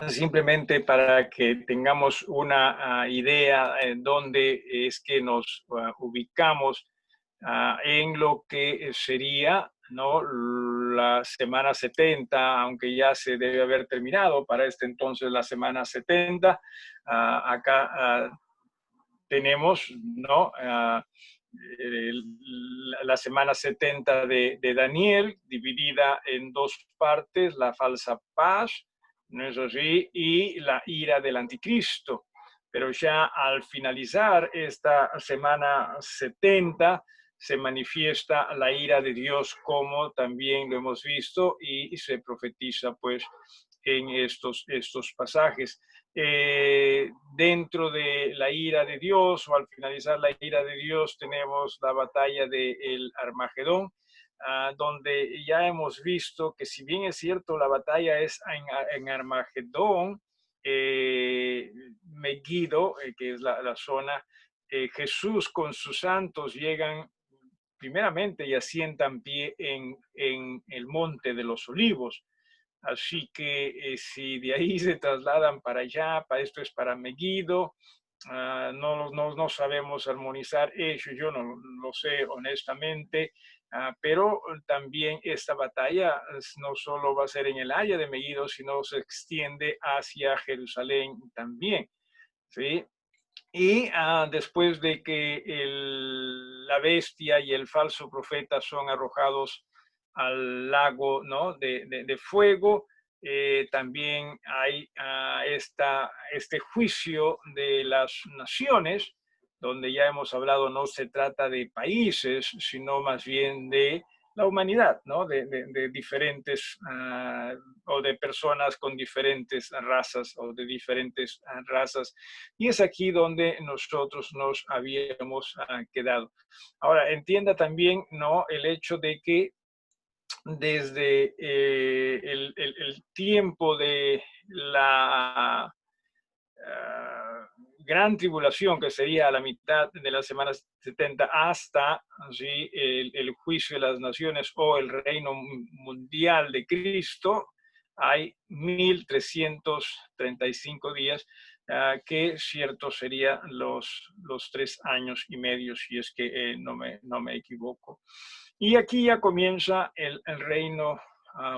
simplemente para que tengamos una idea en dónde es que nos ubicamos en lo que sería, ¿no?, la semana 70, aunque ya se debe haber terminado para este entonces la semana 70. Acá tenemos, ¿no?, la semana 70 de Daniel, dividida en dos partes: la falsa paz, ¿no es así?, y la ira del anticristo. Pero ya al finalizar esta semana 70 se manifiesta la ira de Dios, como también lo hemos visto, y se profetiza pues en estos pasajes. Dentro de la ira de Dios, o al finalizar la ira de Dios, tenemos la batalla del Armagedón, donde ya hemos visto que, si bien es cierto la batalla es en Armagedón, Megiddo, que es la zona, Jesús con sus santos llegan primeramente y asientan pie en el monte de los olivos. Así que si de ahí se trasladan para allá, para esto es para Megiddo, no sabemos armonizar eso, yo no lo sé honestamente, pero también esta batalla no solo va a ser en el área de Megiddo, sino se extiende hacia Jerusalén también, ¿sí? Y después de que la bestia y el falso profeta son arrojados al lago, ¿no?, de fuego, también hay este juicio de las naciones, donde ya hemos hablado, no se trata de países, sino más bien de la humanidad, ¿no?, de diferentes o de personas con diferentes razas o de diferentes razas. Y es aquí donde nosotros nos habíamos quedado. Ahora, entienda también, ¿no?, el hecho de que desde el tiempo de la gran tribulación, que sería a la mitad de la semana 70, hasta ¿sí?, el juicio de las naciones o el reino mundial de Cristo, hay 1335 días, que cierto serían los 3 años y medio, si es que no me equivoco. Y aquí ya comienza el reino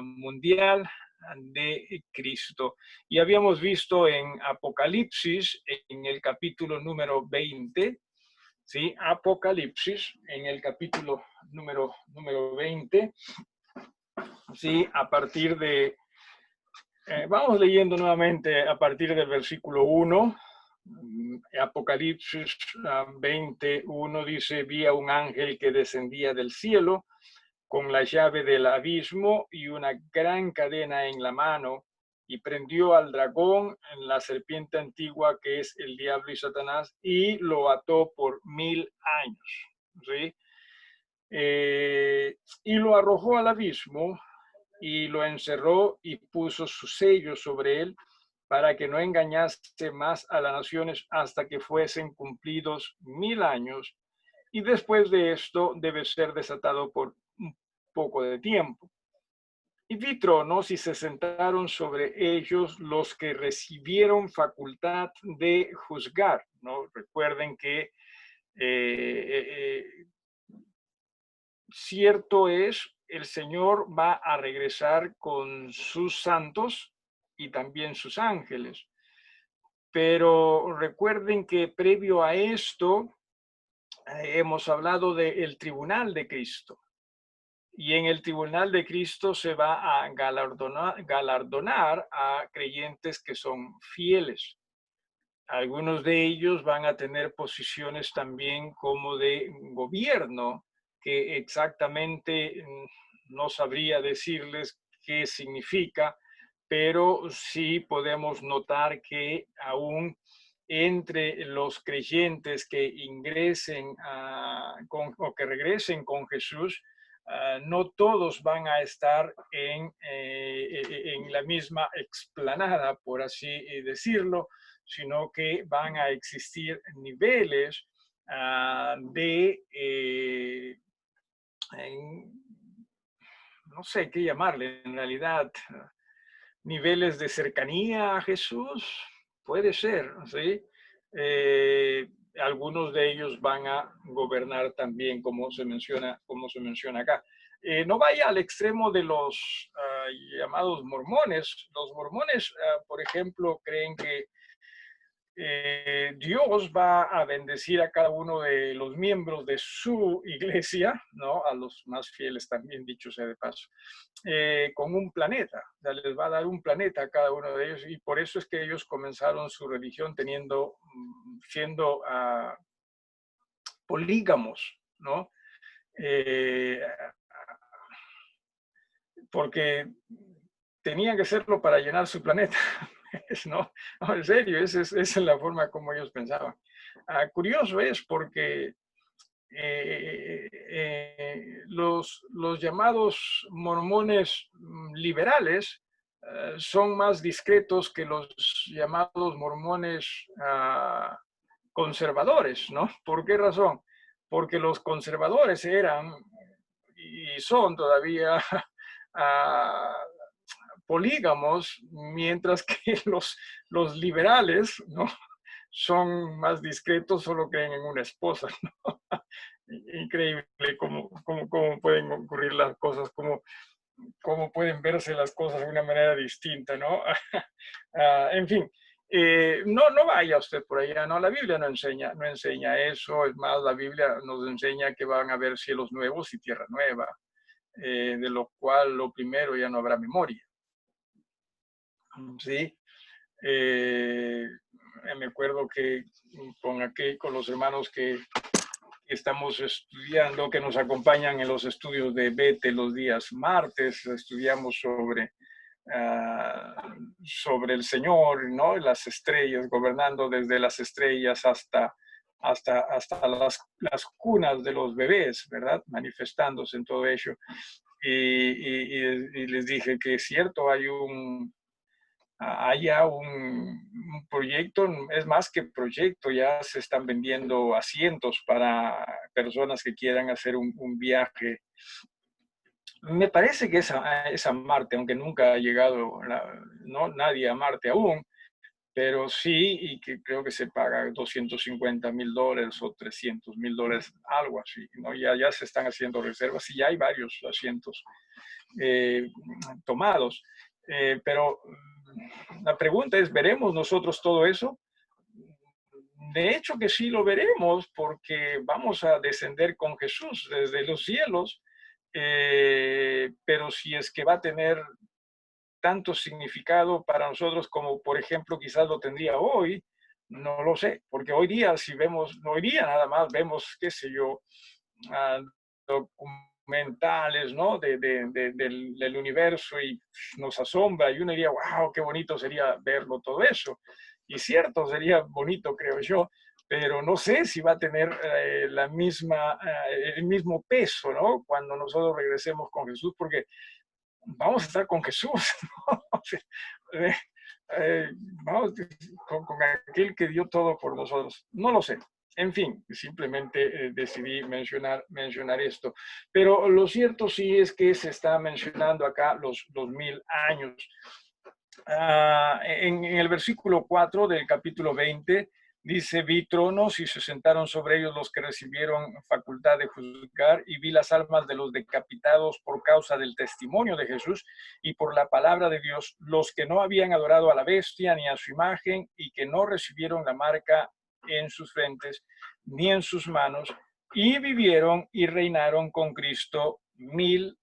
mundial de Cristo. Y habíamos visto en Apocalipsis, en el capítulo número 20, ¿sí? Apocalipsis, en el capítulo número 20, ¿sí? A partir de, vamos leyendo nuevamente a partir del versículo 1. Apocalipsis 21 dice: vi a un ángel que descendía del cielo con la llave del abismo y una gran cadena en la mano, y prendió al dragón, en la serpiente antigua, que es el diablo y Satanás, y lo ató por 1000 años, ¿sí? Y lo arrojó al abismo y lo encerró y puso su sello sobre él, para que no engañase más a las naciones hasta que fuesen cumplidos 1000 años, y después de esto debe ser desatado por un poco de tiempo. Y vi tronos y se sentaron sobre ellos los que recibieron facultad de juzgar, ¿no? Recuerden que cierto es, el Señor va a regresar con sus santos y también sus ángeles. Pero recuerden que previo a esto hemos hablado del tribunal de Cristo. Y en el tribunal de Cristo se va a galardonar a creyentes que son fieles. Algunos de ellos van a tener posiciones también como de gobierno, que exactamente no sabría decirles qué significa, pero sí podemos notar que aún entre los creyentes que ingresen o que regresen con Jesús, no todos van a estar en la misma explanada, por así decirlo, sino que van a existir niveles no sé qué llamarle en realidad, niveles de cercanía a Jesús, puede ser, ¿sí? Algunos de ellos van a gobernar también, como se menciona acá. No vaya al extremo de los llamados mormones. Los mormones, por ejemplo, creen que Dios va a bendecir a cada uno de los miembros de su iglesia, ¿no? A los más fieles también, dicho sea de paso, con un planeta. O sea, les va a dar un planeta a cada uno de ellos y por eso es que ellos comenzaron su religión siendo polígamos, ¿no? Eh, porque tenían que hacerlo para llenar su planeta. No, no, en serio, esa es la forma como ellos pensaban. Curioso es porque los llamados mormones liberales son más discretos que los llamados mormones conservadores, ¿no? ¿Por qué razón? Porque los conservadores eran y son todavía polígamos, mientras que los liberales, ¿no? Son más discretos, solo creen en una esposa, ¿no? Increíble cómo pueden ocurrir las cosas, cómo pueden verse las cosas de una manera distinta, ¿no? En fin, no vaya usted por allá, no, la Biblia no enseña eso, es más, la Biblia nos enseña que van a haber cielos nuevos y tierra nueva, de lo cual lo primero ya no habrá memoria, ¿sí? Eh, Me acuerdo que con los hermanos que estamos estudiando, que nos acompañan en los estudios de Bete los días martes, estudiamos sobre el Señor, ¿no? Las estrellas, gobernando desde las estrellas hasta las cunas de los bebés, ¿verdad? Manifestándose en todo ello. Y les dije que es cierto, haya un proyecto, es más que proyecto, ya se están vendiendo asientos para personas que quieran hacer un viaje. Me parece que es a Marte, aunque nunca ha llegado no, nadie a Marte aún, pero sí, y que creo que se paga $250,000 o $300,000, algo así, ¿no? Ya se están haciendo reservas y ya hay varios asientos eh, tomados. Pero la pregunta es, ¿veremos nosotros todo eso? De hecho que sí lo veremos porque vamos a descender con Jesús desde los cielos, pero si es que va a tener tanto significado para nosotros como por ejemplo quizás lo tendría hoy, no lo sé, porque hoy día si vemos, no hoy día nada más vemos, qué sé yo, documentales, ¿no? Del universo y nos asombra y uno diría, wow, qué bonito sería verlo todo eso. Y cierto, sería bonito, creo yo, pero no sé si va a tener el mismo peso, ¿no? Cuando nosotros regresemos con Jesús, porque vamos a estar con Jesús, ¿no? eh, eh, vamos con aquel que dio todo por nosotros. No lo sé. En fin, simplemente decidí mencionar esto. Pero lo cierto sí es que se está mencionando acá los 1000 años. En el versículo 4 del capítulo 20 dice, vi tronos y se sentaron sobre ellos los que recibieron facultad de juzgar y vi las almas de los decapitados por causa del testimonio de Jesús y por la palabra de Dios, los que no habían adorado a la bestia ni a su imagen y que no recibieron la marca en sus frentes ni en sus manos y vivieron y reinaron con Cristo 1000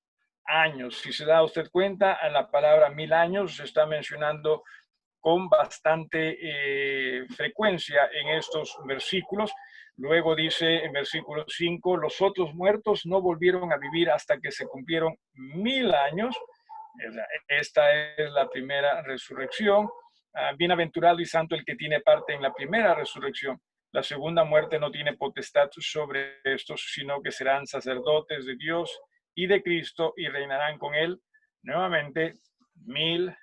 años. Si se da usted cuenta, en la palabra 1000 años se está mencionando con bastante frecuencia en estos versículos. Luego dice en versículo 5, los otros muertos no volvieron a vivir hasta que se cumplieron 1000 años. Esta es la primera resurrección. Bienaventurado y santo el que tiene parte en la primera resurrección. La segunda muerte no tiene potestad sobre estos, sino que serán sacerdotes de Dios y de Cristo y reinarán con él nuevamente 1000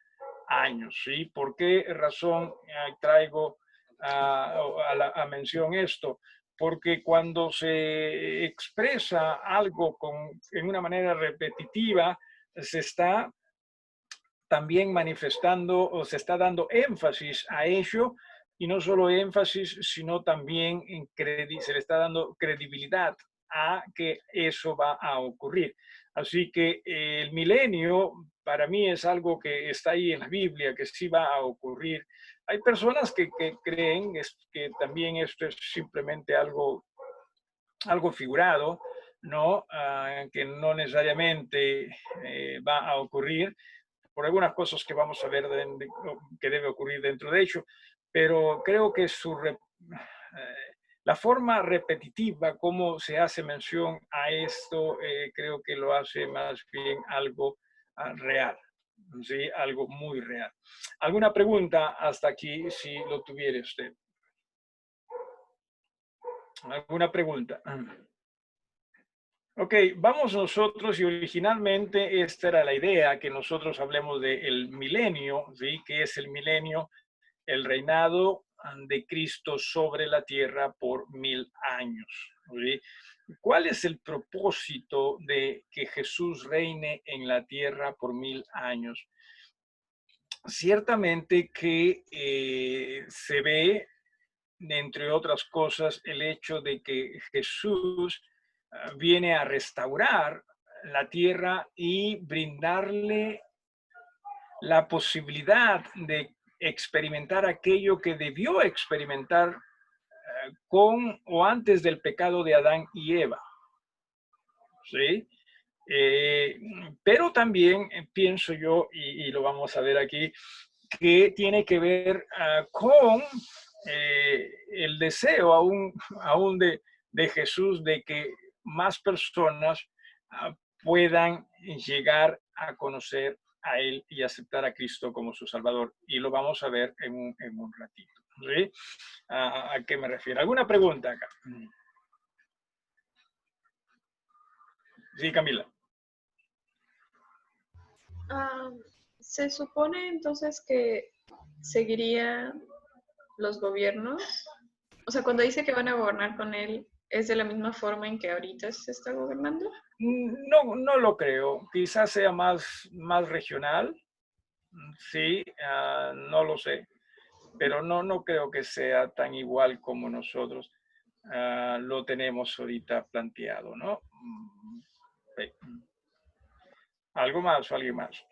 años. ¿Sí? ¿Por qué razón traigo a mención esto? Porque cuando se expresa algo en una manera repetitiva, se está también manifestando o se está dando énfasis a ello, y no solo énfasis, sino también se le está dando credibilidad a que eso va a ocurrir. Así que el milenio para mí es algo que está ahí en la Biblia, que sí va a ocurrir. Hay personas que creen que también esto es simplemente algo figurado, ¿no? Que no necesariamente va a ocurrir por algunas cosas que vamos a ver que debe ocurrir dentro de ello, pero creo que la forma repetitiva como se hace mención a esto, creo que lo hace más bien algo real, ¿sí? Algo muy real. ¿Alguna pregunta hasta aquí, si lo tuviera usted? ¿Alguna pregunta? Ok, vamos nosotros, y originalmente esta era la idea, que nosotros hablemos del milenio, ¿sí? ¿Qué es el milenio? El reinado de Cristo sobre la tierra por 1000 años, ¿sí? ¿Cuál es el propósito de que Jesús reine en la tierra por 1000 años? Ciertamente que se ve, entre otras cosas, el hecho de que Jesús viene a restaurar la tierra y brindarle la posibilidad de experimentar aquello que debió experimentar con o antes del pecado de Adán y Eva. ¿Sí? Pero también pienso yo, y lo vamos a ver aquí, que tiene que ver con el deseo aún de Jesús de que más personas puedan llegar a conocer a Él y aceptar a Cristo como su Salvador. Y lo vamos a ver en un ratito. ¿Sí? ¿A qué me refiero? ¿Alguna pregunta acá? Sí, Camila. Se supone entonces que seguiría los gobiernos. O sea, cuando dice que van a gobernar con él, ¿es de la misma forma en que ahorita se está gobernando? No, no lo creo. Quizás sea más regional. Sí, no lo sé. Pero no creo que sea tan igual como nosotros lo tenemos ahorita planteado, ¿no? Sí. ¿Algo más o alguien más?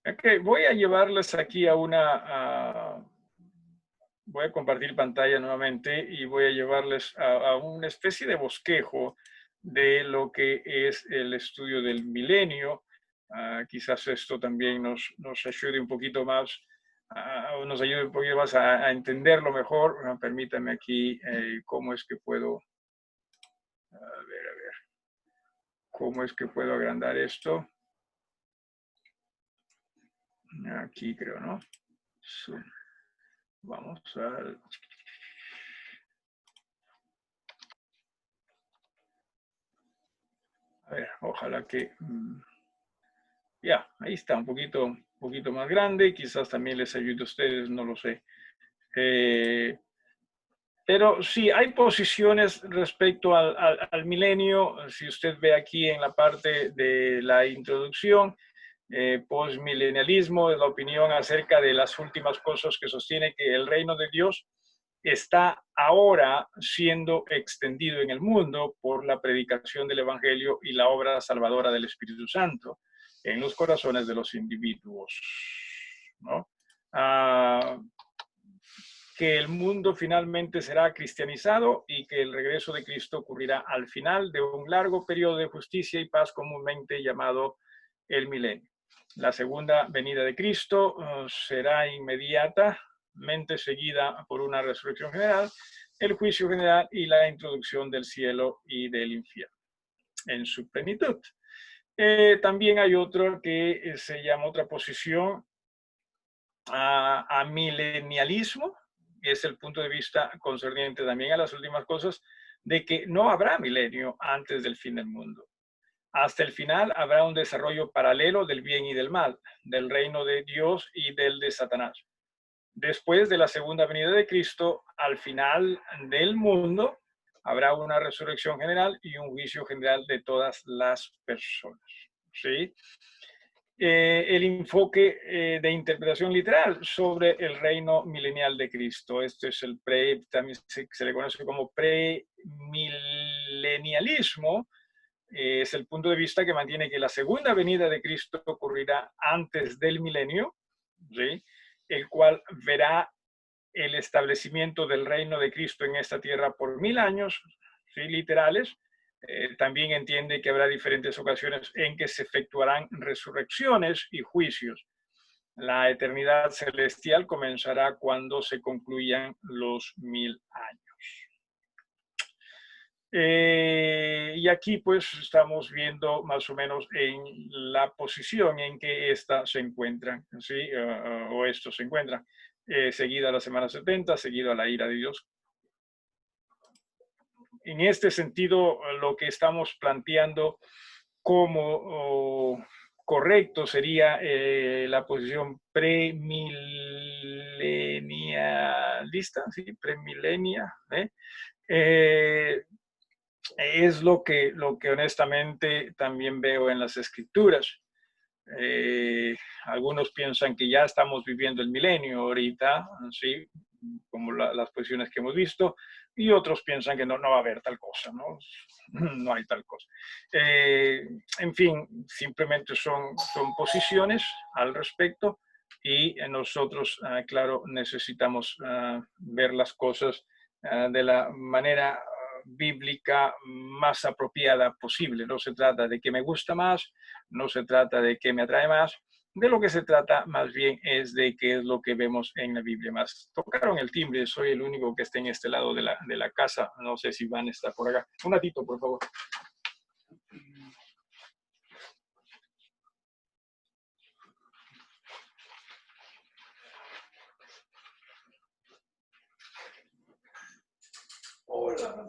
Ok, voy a llevarles aquí voy a compartir pantalla nuevamente y voy a llevarles a una especie de bosquejo de lo que es el estudio del milenio. Quizás esto también nos ayude un poquito más, nos ayude un poquito más a entenderlo mejor. Permítanme aquí cómo es que puedo, a ver, cómo es que puedo agrandar esto. Aquí creo, ¿no? Zoom. Vamos a... A ver, ojalá que... ya, ahí está, un poquito más grande. Quizás también les ayude a ustedes, no lo sé. Pero sí, hay posiciones respecto al milenio. Si usted ve aquí en la parte de la introducción, postmilenialismo es la opinión acerca de las últimas cosas que sostiene que el reino de Dios está ahora siendo extendido en el mundo por la predicación del Evangelio y la obra salvadora del Espíritu Santo en los corazones de los individuos, ¿no? Que el mundo finalmente será cristianizado y que el regreso de Cristo ocurrirá al final de un largo periodo de justicia y paz comúnmente llamado el milenio. La segunda venida de Cristo será inmediatamente seguida por una resurrección general, el juicio general y la introducción del cielo y del infierno en su plenitud. También hay otro que se llama otra posición a milenialismo, es el punto de vista concerniente también a las últimas cosas, de que no habrá milenio antes del fin del mundo. Hasta el final habrá un desarrollo paralelo del bien y del mal, del reino de Dios y del de Satanás. Después de la segunda venida de Cristo, al final del mundo, habrá una resurrección general y un juicio general de todas las personas. ¿Sí? El enfoque de interpretación literal sobre el reino milenial de Cristo. Este es el también se le conoce como premilenialismo. Es el punto de vista que mantiene que la segunda venida de Cristo ocurrirá antes del milenio, ¿sí? El cual verá el establecimiento del reino de Cristo en esta tierra por 1000 años, ¿sí? Literales. También entiende que habrá diferentes ocasiones en que se efectuarán resurrecciones y juicios. La eternidad celestial comenzará cuando se concluyan los 1000 años. Y aquí pues estamos viendo más o menos en la posición en que esta se encuentran, ¿sí? O estos se encuentran, seguida la semana 70, seguida la ira de Dios. En este sentido, lo que estamos planteando como correcto sería la posición premilenialista, ¿sí? Premilenia, es lo que honestamente también veo en las escrituras. Algunos piensan que ya estamos viviendo el milenio ahorita, ¿sí? Como las posiciones que hemos visto, y otros piensan que no va a haber tal cosa, ¿no? No hay tal cosa. En fin, simplemente son posiciones al respecto y nosotros, claro, necesitamos ver las cosas de la manera bíblica más apropiada posible. No se trata de que me gusta más, no se trata de que me atrae más, de lo que se trata más bien es de qué es lo que vemos en la Biblia. Más tocaron el timbre, soy el único que está en este lado de la casa, no sé si Van está por acá. Un ratito, por favor. Hola.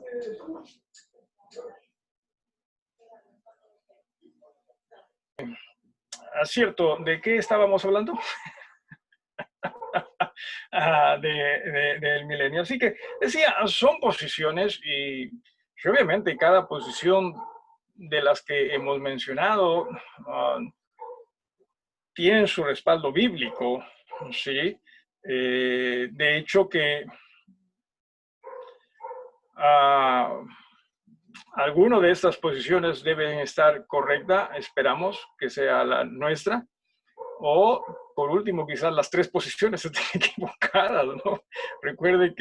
Cierto, ¿de qué estábamos hablando? Del milenio. Así que decía, son posiciones y obviamente cada posición de las que hemos mencionado tienen su respaldo bíblico, ¿sí? De hecho que alguna de estas posiciones deben estar correcta, esperamos que sea la nuestra, o por último quizás las tres posiciones estén equivocadas, ¿no? Recuerde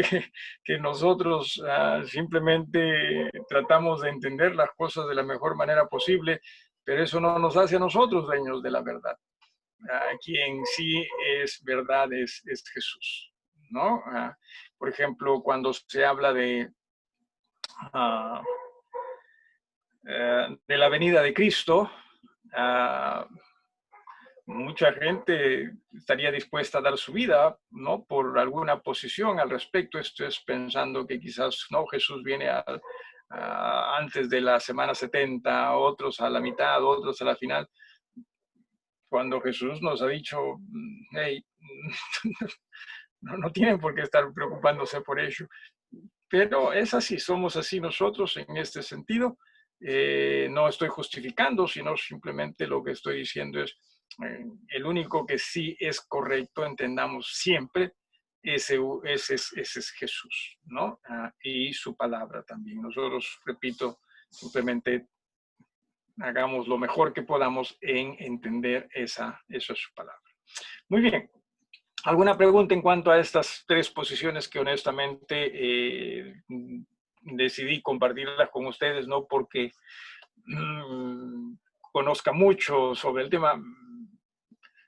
que nosotros simplemente tratamos de entender las cosas de la mejor manera posible, pero eso no nos hace a nosotros dueños de la verdad. Quien sí es verdad es Jesús, ¿no? Por ejemplo, cuando se habla de la venida de Cristo, mucha gente estaría dispuesta a dar su vida, ¿no? Por alguna posición al respecto. Esto es pensando que quizás, no, Jesús viene antes de la semana 70, otros a la mitad, otros a la final. Cuando Jesús nos ha dicho, hey, no tienen por qué estar preocupándose por ello. Pero es así, somos así nosotros en este sentido. No estoy justificando, sino simplemente lo que estoy diciendo es el único que sí es correcto, entendamos siempre, ese es Jesús, ¿no? Y su palabra también. Nosotros, repito, simplemente hagamos lo mejor que podamos en entender esa es su palabra. Muy bien. ¿Alguna pregunta en cuanto a estas tres posiciones que honestamente decidí compartirlas con ustedes, no porque conozca mucho sobre el tema,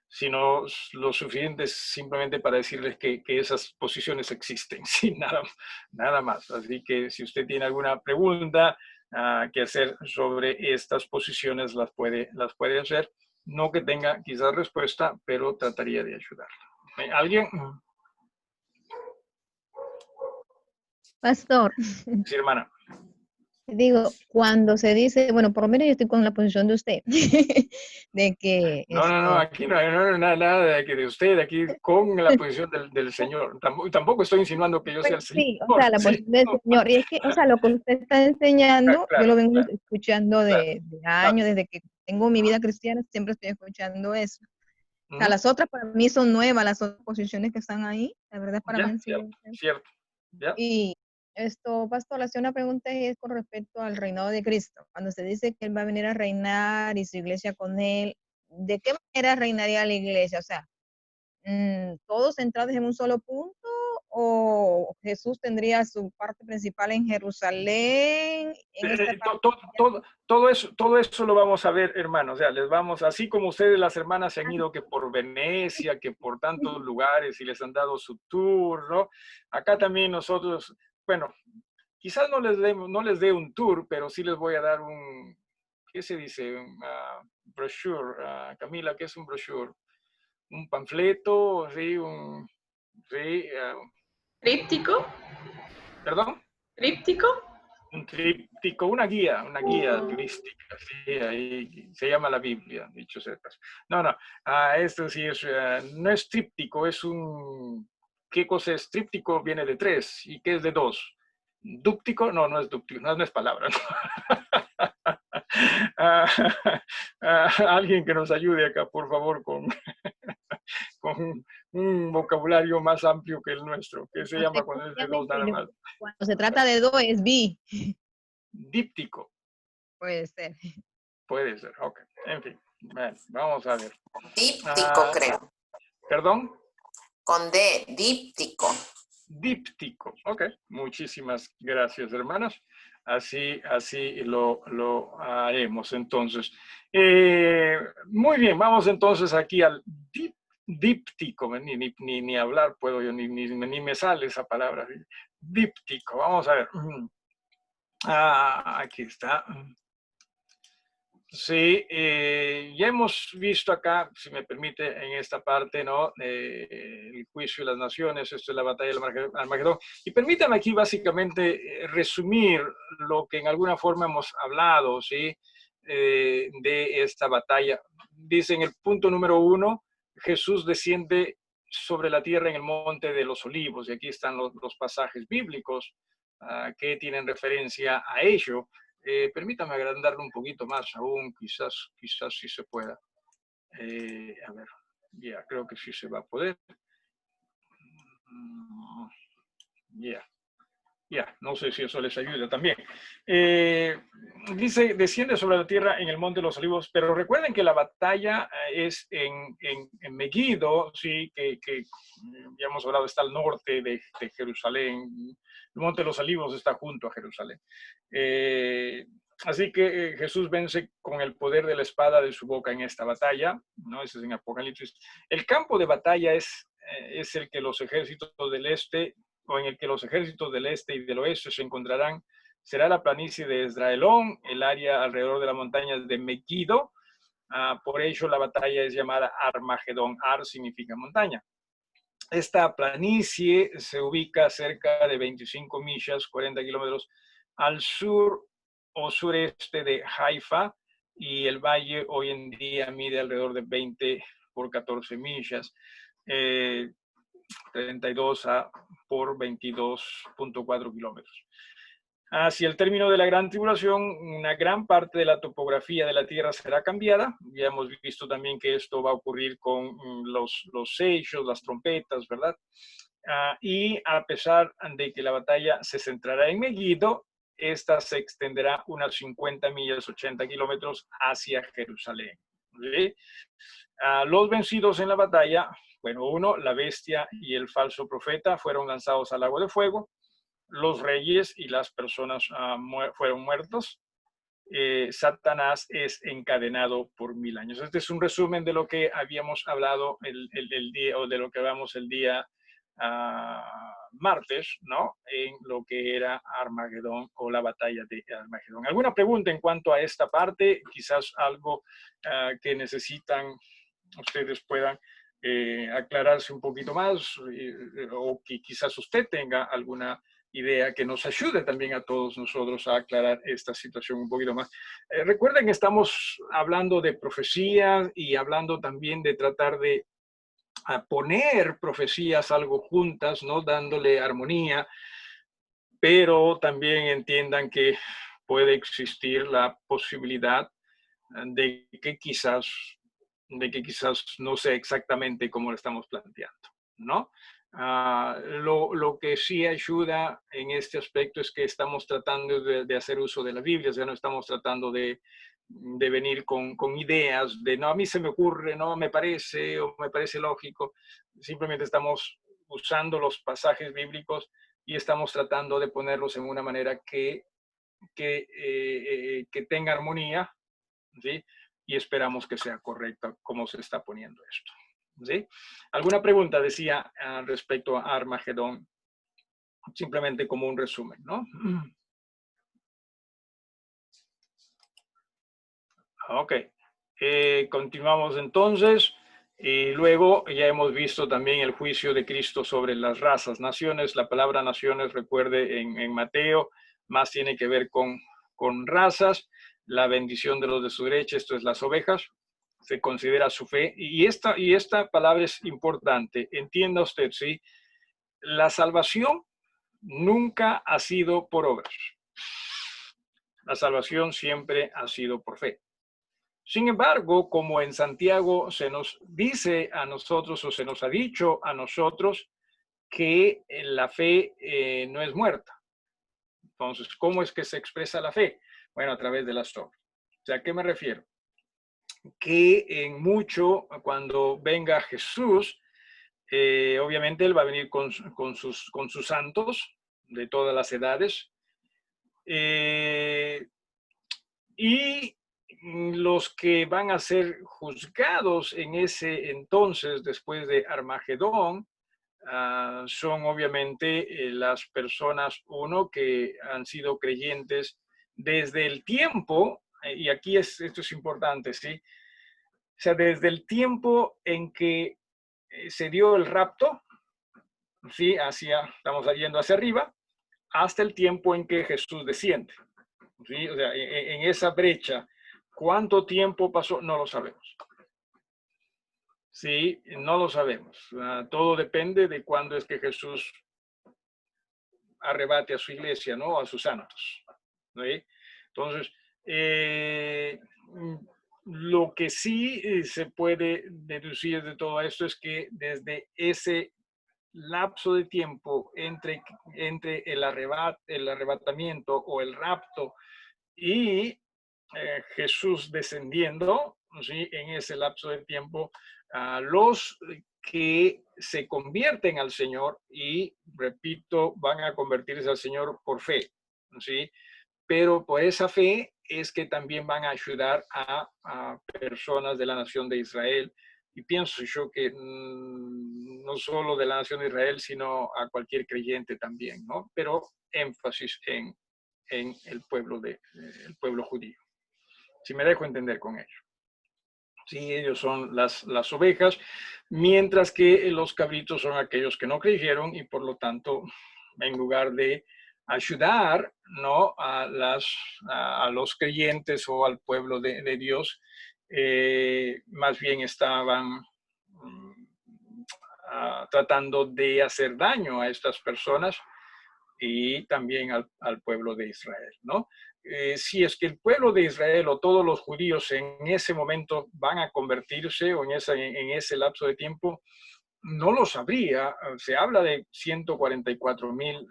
sino lo suficiente simplemente para decirles que esas posiciones existen, sin nada más. Así que si usted tiene alguna pregunta que hacer sobre estas posiciones, las puede hacer. No que tenga quizás respuesta, pero trataría de ayudarla. ¿Alguien? Pastor. Sí, hermana. Digo, cuando se dice, bueno, por lo menos yo estoy con la posición de usted, de que No, esto, aquí no hay nada de usted, aquí con la posición del Señor. Tampoco estoy insinuando que yo sea pues el Señor. sí, o sea, la Sí, posición del no, Señor, y es que, o sea, lo que usted está enseñando, yo claro, lo vengo claro, escuchando claro, de claro. años, desde que tengo mi vida cristiana, siempre estoy escuchando eso. O sea, Ujú. las otras para mí son nuevas, las otras posiciones que están ahí, la verdad para mí Ya, han sido. cierto, cierto. Ya. Y esto, pastor, le hacía una pregunta y es con respecto al reinado de Cristo. Cuando se dice que Él va a venir a reinar y su iglesia con Él, ¿de qué manera reinaría la iglesia? O sea, ¿todos centrados en un solo punto? ¿O Jesús tendría su parte principal en Jerusalén, en esta parte? Todo eso lo vamos a ver, hermanos. O sea, les vamos, así como ustedes, las hermanas, se han ido que por Venecia, que por tantos lugares y les han dado su tour, ¿no? Acá también nosotros, bueno, quizás no les dé un tour, pero sí les voy a dar un, ¿qué se dice? Un brochure. Camila, ¿qué es un brochure? Un panfleto, sí, sí, ¿Tríptico? ¿perdón? ¿Tríptico? Un tríptico, una guía turística, sí, ahí se llama la Biblia, dicho sea de paso. No, esto sí es, no es tríptico, es un, ¿qué cosa es? Tríptico viene de 3, ¿y qué es de 2? Dúptico, no es dúptico, no es palabra, ¿no? Ah, alguien que nos ayude acá, por favor, con un vocabulario más amplio que el nuestro, que se No sé, llama cuando es de 2 obviamente, nada más. cuando se trata de dos es bi, Díptico. puede ser. Puede ser, ok. En fin, bueno, vamos a ver. Díptico, creo. ¿Perdón? Con D, díptico. Díptico, ok. Muchísimas gracias, hermanos. Así lo haremos entonces. Muy bien, vamos entonces aquí al díptico. Ni hablar puedo yo, ni me sale esa palabra. Díptico, vamos a ver. Aquí está. Sí, ya hemos visto acá, si me permite, en esta parte, ¿no? El juicio de las naciones, esto es la batalla del Armagedón. Y permítame aquí básicamente resumir lo que en alguna forma hemos hablado, ¿sí? De esta batalla. Dice en el punto número 1, Jesús desciende sobre la tierra en el monte de los olivos, y aquí están los pasajes bíblicos que tienen referencia a ello. Permítame agrandarlo un poquito más aún, quizás sí se pueda. A ver, ya, creo que sí se va a poder. Ya, no sé si eso les ayuda también. Dice, desciende sobre la tierra en el Monte de los Olivos, pero recuerden que la batalla es en Megiddo, sí, que ya hemos hablado, está al norte de Jerusalén. El Monte de los Olivos está junto a Jerusalén. Así que Jesús vence con el poder de la espada de su boca en esta batalla, ¿no? Ese es en Apocalipsis. El campo de batalla es el que los ejércitos del este, o en el que los ejércitos del este y del oeste se encontrarán, será la planicie de Esdraelón, el área alrededor de las montañas de Megiddo. Por ello la batalla es llamada Armagedón. Ar significa montaña. Esta planicie se ubica cerca de 25 millas, 40 kilómetros, al sur o sureste de Haifa, y el valle hoy en día mide alrededor de 20 por 14 millas. 32 por 22.4 kilómetros. Hacia el término de la gran tribulación, una gran parte de la topografía de la Tierra será cambiada. Ya hemos visto también que esto va a ocurrir con los sellos, las trompetas, ¿verdad? Y a pesar de que la batalla se centrará en Megiddo, esta se extenderá unas 50 millas, 80 kilómetros hacia Jerusalén. ¿Sí? Los vencidos en la batalla, bueno, uno, la bestia y el falso profeta fueron lanzados al lago de fuego. Los reyes y las personas fueron muertos. Satanás es encadenado por 1000 años. Este es un resumen de lo que habíamos hablado el día, o de lo que hablamos el día martes, ¿no? En lo que era Armagedón, o la batalla de Armagedón. ¿Alguna pregunta en cuanto a esta parte? Quizás algo que necesitan ustedes puedan aclararse un poquito más, o que quizás usted tenga alguna idea que nos ayude también a todos nosotros a aclarar esta situación un poquito más. Recuerden que estamos hablando de profecía y hablando también de tratar de poner profecías algo juntas, ¿no? Dándole armonía, pero también entiendan que puede existir la posibilidad de que quizás no sea exactamente como lo estamos planteando, ¿no? Lo que sí ayuda en este aspecto es que estamos tratando de hacer uso de la Biblia, o sea, no estamos tratando de venir con ideas de, no, a mí se me ocurre, no, me parece, o me parece lógico. Simplemente estamos usando los pasajes bíblicos y estamos tratando de ponerlos en una manera que tenga armonía, ¿sí? Y esperamos que sea correcta como se está poniendo esto, ¿sí? ¿Alguna pregunta, decía, respecto a Armagedón? Simplemente como un resumen, ¿no? Ok. Continuamos entonces. Y luego ya hemos visto también el juicio de Cristo sobre las razas, naciones. La palabra naciones, recuerde, en Mateo, más tiene que ver con razas. La bendición de los de su derecha, esto es las ovejas, se considera su fe. Y esta palabra es importante. Entienda usted, ¿sí? La salvación nunca ha sido por obras. La salvación siempre ha sido por fe. Sin embargo, como en Santiago se nos dice a nosotros, o se nos ha dicho a nosotros, que la fe no es muerta. Entonces, ¿cómo es que se expresa la fe? Bueno, a través de las obras. O sea, ¿a qué me refiero? Que en mucho, cuando venga Jesús, obviamente Él va a venir con sus santos de todas las edades. Y los que van a ser juzgados en ese entonces, después de Armagedón, son obviamente las personas, uno, que han sido creyentes desde el tiempo, y aquí esto es importante, ¿sí? O sea, desde el tiempo en que se dio el rapto, ¿sí? Estamos yendo hacia arriba, hasta el tiempo en que Jesús desciende, ¿sí? O sea, en esa brecha, ¿cuánto tiempo pasó? No lo sabemos. Sí, no lo sabemos. Todo depende de cuándo es que Jesús arrebate a su iglesia, ¿no? A sus santos. ¿Sí? Entonces, lo que sí se puede deducir de todo esto es que desde ese lapso de tiempo entre el arrebatamiento o el rapto y Jesús descendiendo, ¿sí? En ese lapso de tiempo, los que se convierten al Señor y, repito, van a convertirse al Señor por fe, ¿sí? Pero por esa fe es que también van a ayudar a personas de la nación de Israel. Y pienso yo que no solo de la nación de Israel, sino a cualquier creyente también, ¿no? Pero énfasis en el pueblo judío. Si me dejo entender con ello. Sí, ellos son las ovejas, mientras que los cabritos son aquellos que no creyeron y por lo tanto, en lugar de ayudar, ¿no? a los creyentes o al pueblo de Dios, más bien estaban tratando de hacer daño a estas personas y también al pueblo de Israel, ¿no? Si es que el pueblo de Israel o todos los judíos en ese momento van a convertirse o en ese lapso de tiempo, no lo sabría. Se habla de 144,000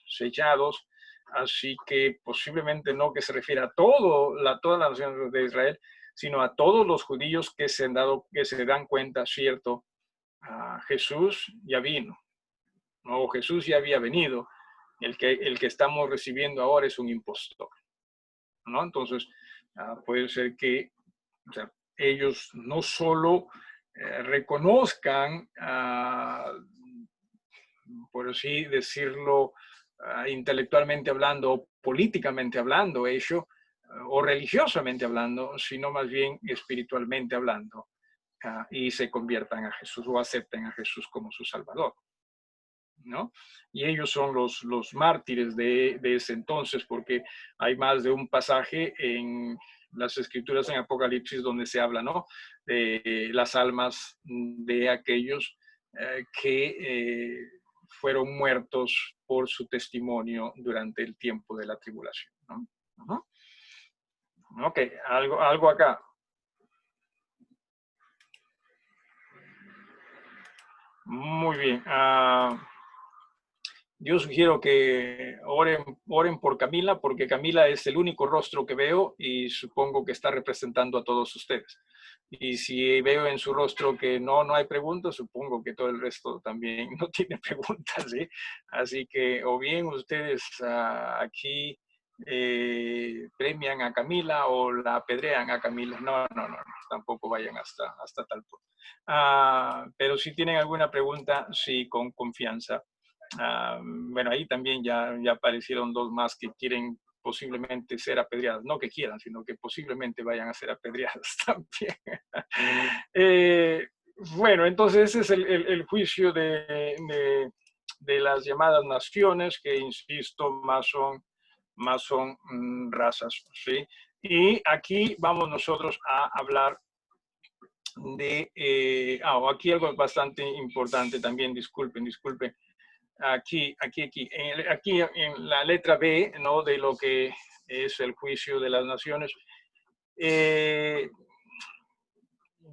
sellados, así que posiblemente no que se refiera a toda la nación de Israel, sino a todos los judíos que se dan cuenta, cierto, Jesús ya vino, ¿no? Jesús ya había venido. El que estamos recibiendo ahora es un impostor, ¿no? Entonces, puede ser que, o sea, ellos no solo reconozcan, por así decirlo, intelectualmente hablando, o políticamente hablando, ello, o religiosamente hablando, sino más bien espiritualmente hablando, y se conviertan a Jesús o acepten a Jesús como su Salvador. ¿no? Y ellos son los mártires de ese entonces, porque hay más de un pasaje en las escrituras en Apocalipsis donde se habla, ¿no? De las almas de aquellos que fueron muertos por su testimonio durante el tiempo de la tribulación, ¿no? Ok, algo acá. Muy bien. Yo sugiero que oren por Camila, porque Camila es el único rostro que veo y supongo que está representando a todos ustedes. Y si veo en su rostro que no hay preguntas, supongo que todo el resto también no tiene preguntas, ¿sí? Así que o bien ustedes aquí premian a Camila o la apedrean a Camila. No, tampoco vayan hasta tal punto. Pero si tienen alguna pregunta, sí, con confianza. Bueno, ahí también ya aparecieron dos más que quieren posiblemente ser apedreadas. No que quieran, sino que posiblemente vayan a ser apedreadas también. Bueno, entonces ese es el juicio de las llamadas naciones, que insisto, más son razas, ¿sí? Y aquí vamos nosotros a hablar de, aquí algo bastante importante también, disculpen. Aquí en la letra B, ¿no? De lo que es el juicio de las naciones,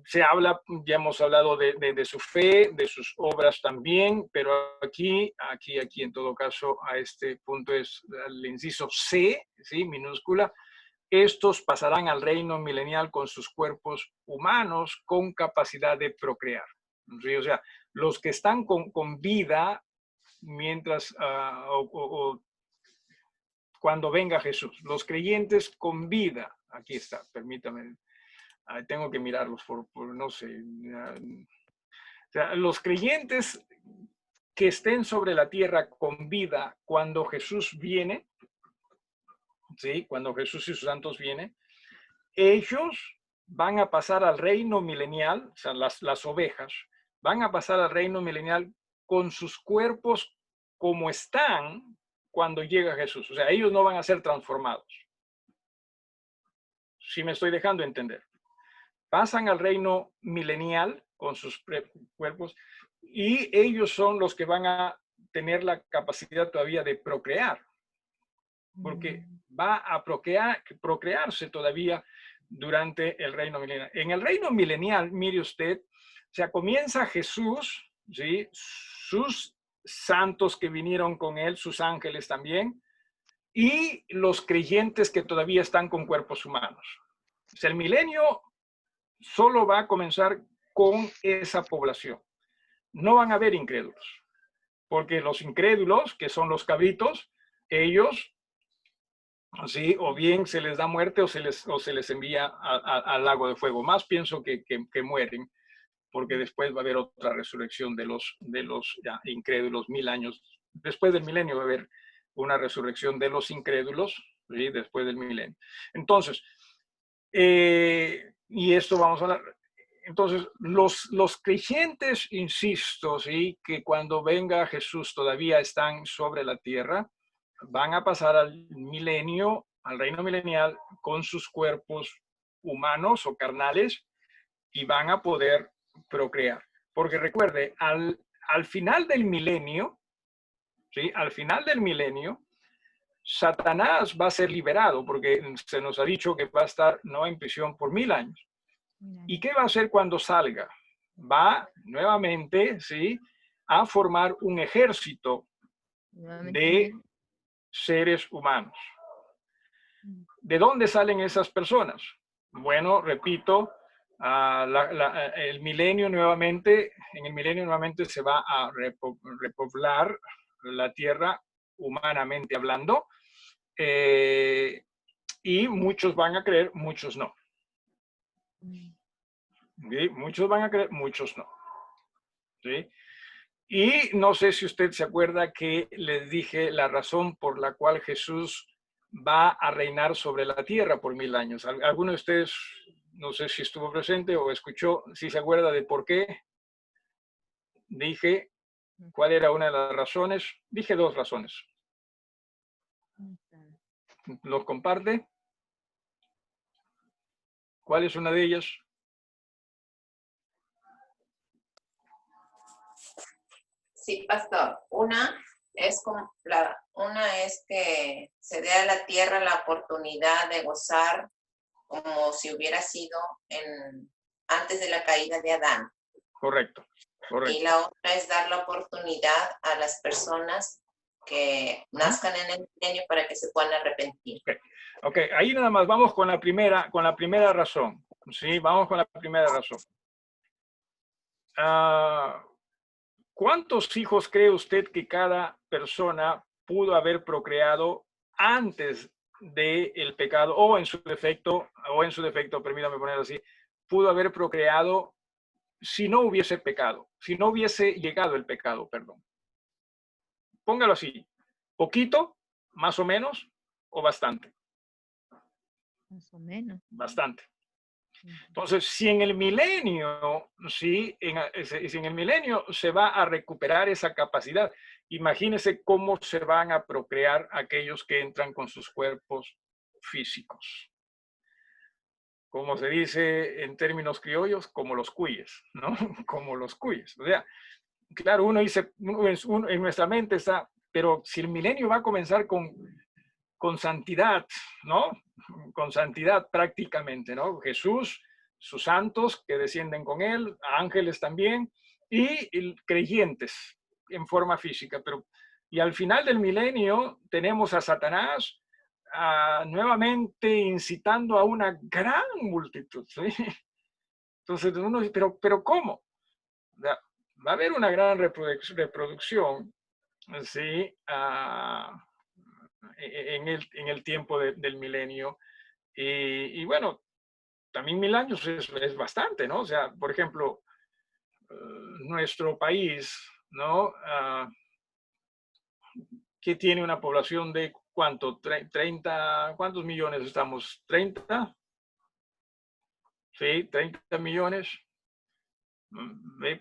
se habla, ya hemos hablado de su fe, de sus obras también, pero aquí en todo caso, a este punto es el inciso C, ¿sí? Minúscula. Estos pasarán al reino milenial con sus cuerpos humanos con capacidad de procrear. ¿Sí? O sea, los que están con vida mientras cuando venga Jesús. Los creyentes con vida. Aquí está, permítame. Tengo que mirarlos por no sé. O sea, los creyentes que estén sobre la tierra con vida cuando Jesús viene, ¿sí? Cuando Jesús y sus santos vienen, ellos van a pasar al reino milenial, o sea, las ovejas, van a pasar al reino milenial con sus cuerpos como están cuando llega Jesús. O sea, ellos no van a ser transformados. Si me estoy dejando entender. Pasan al reino milenial con sus cuerpos y ellos son los que van a tener la capacidad todavía de procrear. Porque va a procrearse todavía durante el reino milenial. En el reino milenial, mire usted, o sea, comienza Jesús, ¿sí? Sus santos que vinieron con él, sus ángeles también, y los creyentes que todavía están con cuerpos humanos. O sea, el milenio solo va a comenzar con esa población. No van a haber incrédulos, porque los incrédulos, que son los cabritos, ellos, ¿sí? O bien se les da muerte o se les envía al lago de fuego. Más pienso que mueren, porque después va a haber otra resurrección de los ya incrédulos 1000 años. Después del milenio va a haber una resurrección de los incrédulos, ¿sí? Después del milenio. Entonces, y esto vamos a hablar. Entonces, los creyentes, insisto, ¿sí? Que cuando venga Jesús todavía están sobre la tierra, van a pasar al milenio, al reino milenial, con sus cuerpos humanos o carnales y van a poder procrear. Porque recuerde, al final del milenio, ¿sí? Al final del milenio, Satanás va a ser liberado porque se nos ha dicho que va a estar no en prisión por 1000 años. ¿Y qué va a hacer cuando salga? Va nuevamente, ¿sí? A formar un ejército de seres humanos. ¿De dónde salen esas personas? Bueno, repito, el milenio nuevamente, en el milenio nuevamente se va a repoblar la tierra humanamente hablando, y muchos van a creer, muchos no. ¿Sí? Muchos van a creer, muchos no. ¿Sí? Y no sé si usted se acuerda que les dije la razón por la cual Jesús va a reinar sobre la tierra por 1000 años. ¿Alguno de ustedes, no sé si estuvo presente o escuchó, si se acuerda de por qué dije ¿Cuál era una de las razones? Dije 2 razones. ¿Los comparte? ¿Cuál es una de ellas? Sí, pastor. Una es que se dé a la tierra la oportunidad de gozar como si hubiera sido antes de la caída de Adán. Correcto, Y correcto. la otra es dar la oportunidad a las personas que nazcan en el milenio para que se puedan arrepentir. Ok, ahí nada más vamos con la primera razón. Sí, vamos con la primera razón. ¿Cuántos hijos cree usted que cada persona pudo haber procreado antes del pecado o en su defecto, permítame ponerlo así, pudo haber procreado si no hubiese pecado, si no hubiese llegado el pecado, perdón? Póngalo así, poquito, más o menos, o bastante. Más o menos. Bastante. Entonces, si en el milenio, si en el milenio se va a recuperar esa capacidad, imagínense cómo se van a procrear aquellos que entran con sus cuerpos físicos. Como se dice en términos criollos, como los cuyes, ¿no? Como los cuyes. O sea, claro, uno dice, en nuestra mente está, pero si el milenio va a comenzar con santidad, ¿no? Con santidad prácticamente, ¿no? Jesús, sus santos que descienden con él, ángeles también, y creyentes en forma física. Y al final del milenio tenemos a Satanás nuevamente incitando a una gran multitud, ¿sí? Entonces uno dice, pero ¿cómo? Va a haber una gran reproducción, ¿sí? En el tiempo del milenio. Y bueno, también 1000 años es bastante, ¿no? O sea, por ejemplo, nuestro país, ¿no? Que tiene una población de ¿cuánto? 30, ¿cuántos millones estamos? ¿30? Sí, 30 millones.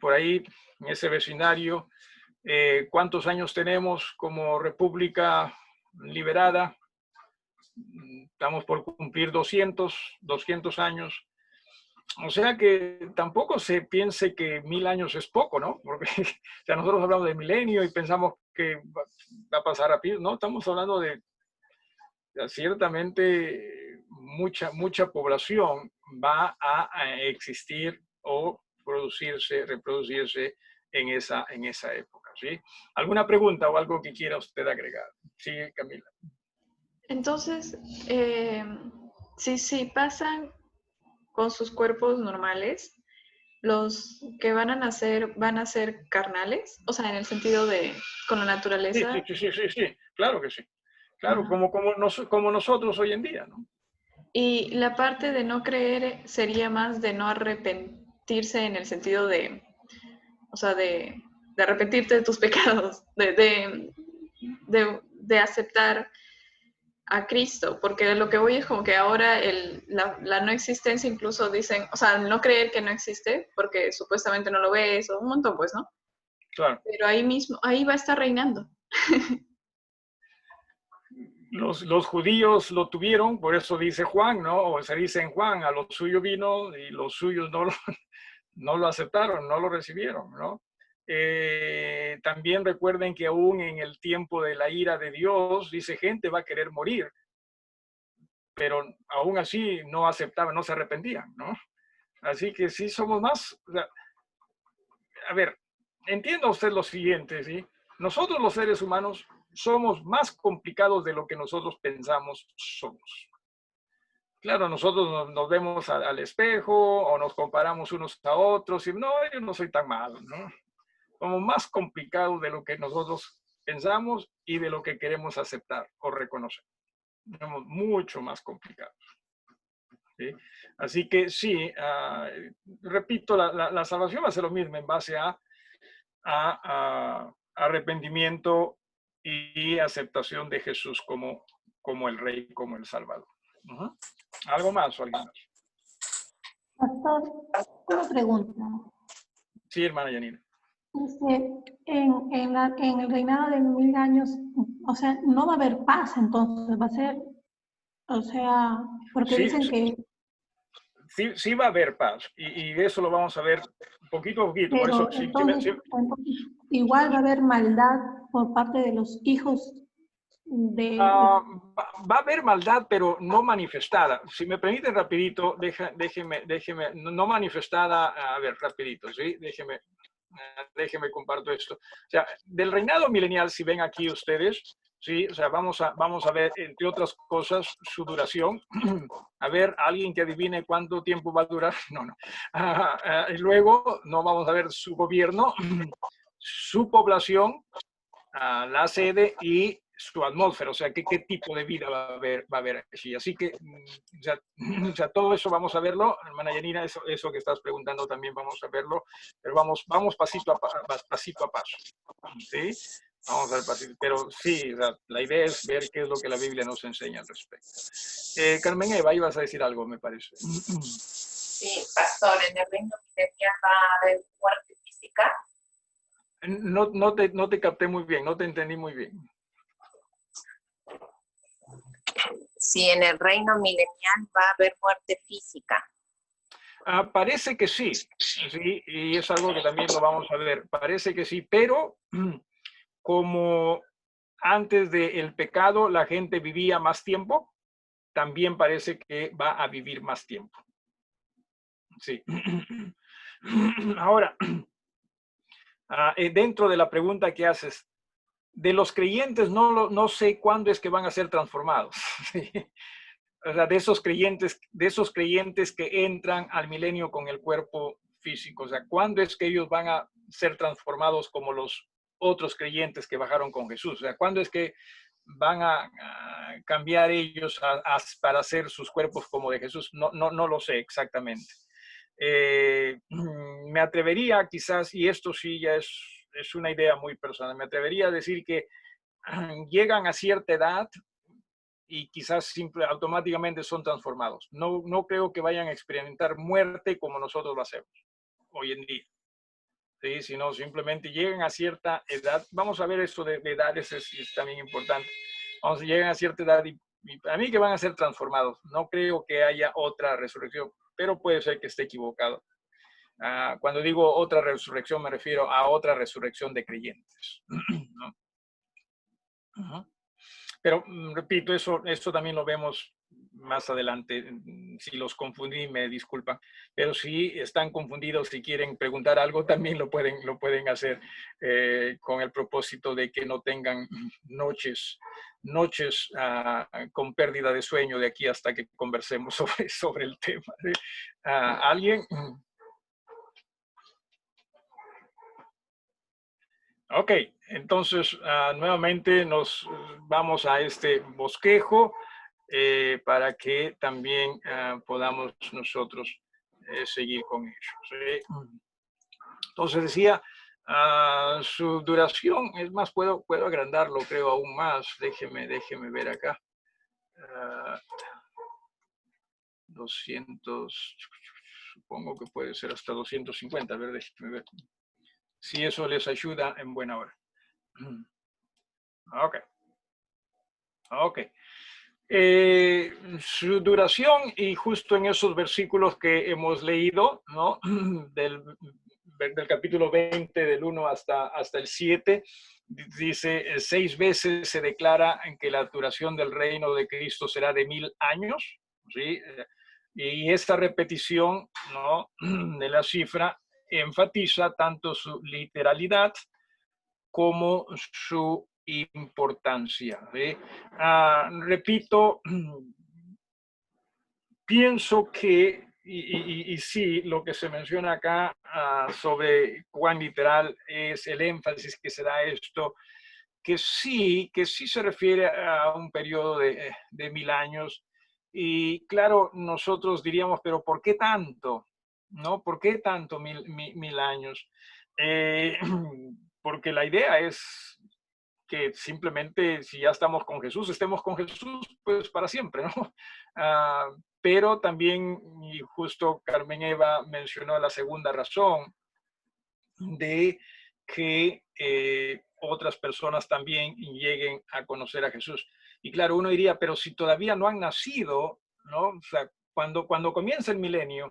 Por ahí, en ese vecindario, ¿cuántos años tenemos como república liberada? Estamos por cumplir 200 años. O sea que tampoco se piense que 1000 años es poco, ¿no? Porque o sea, nosotros hablamos de milenio y pensamos que va a pasar rápido. No, estamos hablando de ciertamente mucha población va a existir o reproducirse en esa época, ¿sí? ¿Alguna pregunta o algo que quiera usted agregar? Sí, Camila. Entonces, si pasan con sus cuerpos normales, los que van a nacer van a ser carnales, o sea, en el sentido de con la naturaleza. Sí, claro que sí. Claro, Ajá. como nosotros hoy en día, ¿no? Y la parte de no creer sería más de no arrepentirse en el sentido de, o sea, de arrepentirte de tus pecados, de aceptar a Cristo, porque lo que voy es como que ahora la no existencia incluso dicen, o sea, no creer que no existe, porque supuestamente no lo ves, o un montón, pues, ¿no? Claro. Pero ahí mismo, ahí va a estar reinando. Los judíos lo tuvieron, por eso dice Juan, ¿no? O se dice en Juan, a los suyos vino y los suyos no lo aceptaron, no lo recibieron, ¿no? También recuerden que aún en el tiempo de la ira de Dios, dice, gente va a querer morir, pero aún así no aceptaban, no se arrepentían, ¿no? Así que sí somos más, o sea, a ver, entienda usted lo siguiente, ¿sí? Nosotros los seres humanos somos más complicados de lo que nosotros pensamos somos. Claro, nosotros nos vemos al espejo o nos comparamos unos a otros y no, yo no soy tan malo, ¿no? Somos más complicados de lo que nosotros pensamos y de lo que queremos aceptar o reconocer. Somos mucho más complicados. ¿Sí? Así que sí, repito, la salvación va a ser lo mismo en base a arrepentimiento y aceptación de Jesús como el Rey, como el Salvador. ¿Algo más o alguien más? Pastor, una pregunta. Sí, hermana Yanina. En el reinado de 1000 años, o sea, no va a haber paz, entonces va a ser, o sea, porque Sí, dicen que, sí va a haber paz y eso lo vamos a ver poquito a poquito. Por eso, pero entonces igual va a haber maldad por parte de los hijos de, va a haber maldad, pero no manifestada. Si me permiten rapidito, déjeme, no manifestada, a ver, rapidito, ¿sí? Déjeme comparto esto. O sea, del reinado milenial, si ven aquí ustedes, sí, o sea, vamos a ver, entre otras cosas, su duración. A ver, alguien que adivine cuánto tiempo va a durar. No. Y luego, no vamos a ver su gobierno, su población, la sede y su atmósfera, o sea, qué tipo de vida va a haber allí. Así que, o sea, todo eso vamos a verlo, hermana Yanina, eso que estás preguntando también vamos a verlo, pero vamos pasito a paso, ¿sí? Vamos al pasito, pero sí, la idea es ver qué es lo que la Biblia nos enseña al respecto. Carmen Eva, ibas a decir algo, me parece. Sí, pastor, en el reino milenial va a haber muerte física. No te capté muy bien, no te entendí muy bien. Sí, en el reino milenial va a haber muerte física. Parece que sí, y es algo que también lo vamos a ver. Parece que sí, pero como antes del pecado la gente vivía más tiempo, también parece que va a vivir más tiempo. Sí. Ahora, dentro de la pregunta que haces, de los creyentes no sé cuándo es que van a ser transformados. ¿Sí? O sea, de esos creyentes que entran al milenio con el cuerpo físico. O sea, ¿cuándo es que ellos van a ser transformados como los otros creyentes que bajaron con Jesús? O sea, ¿cuándo es que van a cambiar ellos para hacer sus cuerpos como de Jesús? No lo sé exactamente. Me atrevería quizás, y esto sí ya es una idea muy personal, me atrevería a decir que llegan a cierta edad y quizás automáticamente son transformados. No creo que vayan a experimentar muerte como nosotros lo hacemos hoy en día. ¿Sí? Sino simplemente llegan a cierta edad. Vamos a ver esto de edades, es también importante. Llegan a cierta edad y para mí que van a ser transformados. No creo que haya otra resurrección, pero puede ser que esté equivocado. Cuando digo otra resurrección me refiero a otra resurrección de creyentes. ¿No? Uh-huh. Pero repito, eso también lo vemos más adelante. Si los confundí, me disculpan. Pero si están confundidos, si quieren preguntar algo, también lo pueden hacer con el propósito de que no tengan noches con pérdida de sueño de aquí hasta que conversemos sobre el tema. ¿Alguien? Ok, entonces nuevamente nos vamos a este bosquejo para que también podamos nosotros seguir con ellos. Entonces decía, su duración, es más, puedo agrandarlo, creo, aún más. Déjeme ver acá. 200, supongo que puede ser hasta 250, a ver, déjeme ver. Si eso les ayuda, en buena hora. Ok. Su duración, y justo en esos versículos que hemos leído, ¿no? del capítulo 20, del 1 hasta el 7, dice, 6 veces se declara en que la duración del reino de Cristo será de 1000 años, ¿sí? Y esta repetición, ¿no? de la cifra enfatiza tanto su literalidad como su importancia. Repito, pienso que, y sí, lo que se menciona acá sobre cuán literal es el énfasis que se da a esto, que sí se refiere a un periodo de 1000 años. Y claro, nosotros diríamos, pero ¿por qué tanto? ¿No? ¿Por qué tanto 1000 años? Porque la idea es que simplemente si ya estamos con Jesús, estemos con Jesús pues para siempre, ¿no? Pero también, y justo Carmen Eva mencionó la segunda razón, de que otras personas también lleguen a conocer a Jesús. Y claro, uno diría, pero si todavía no han nacido, ¿no? O sea, cuando comienza el milenio,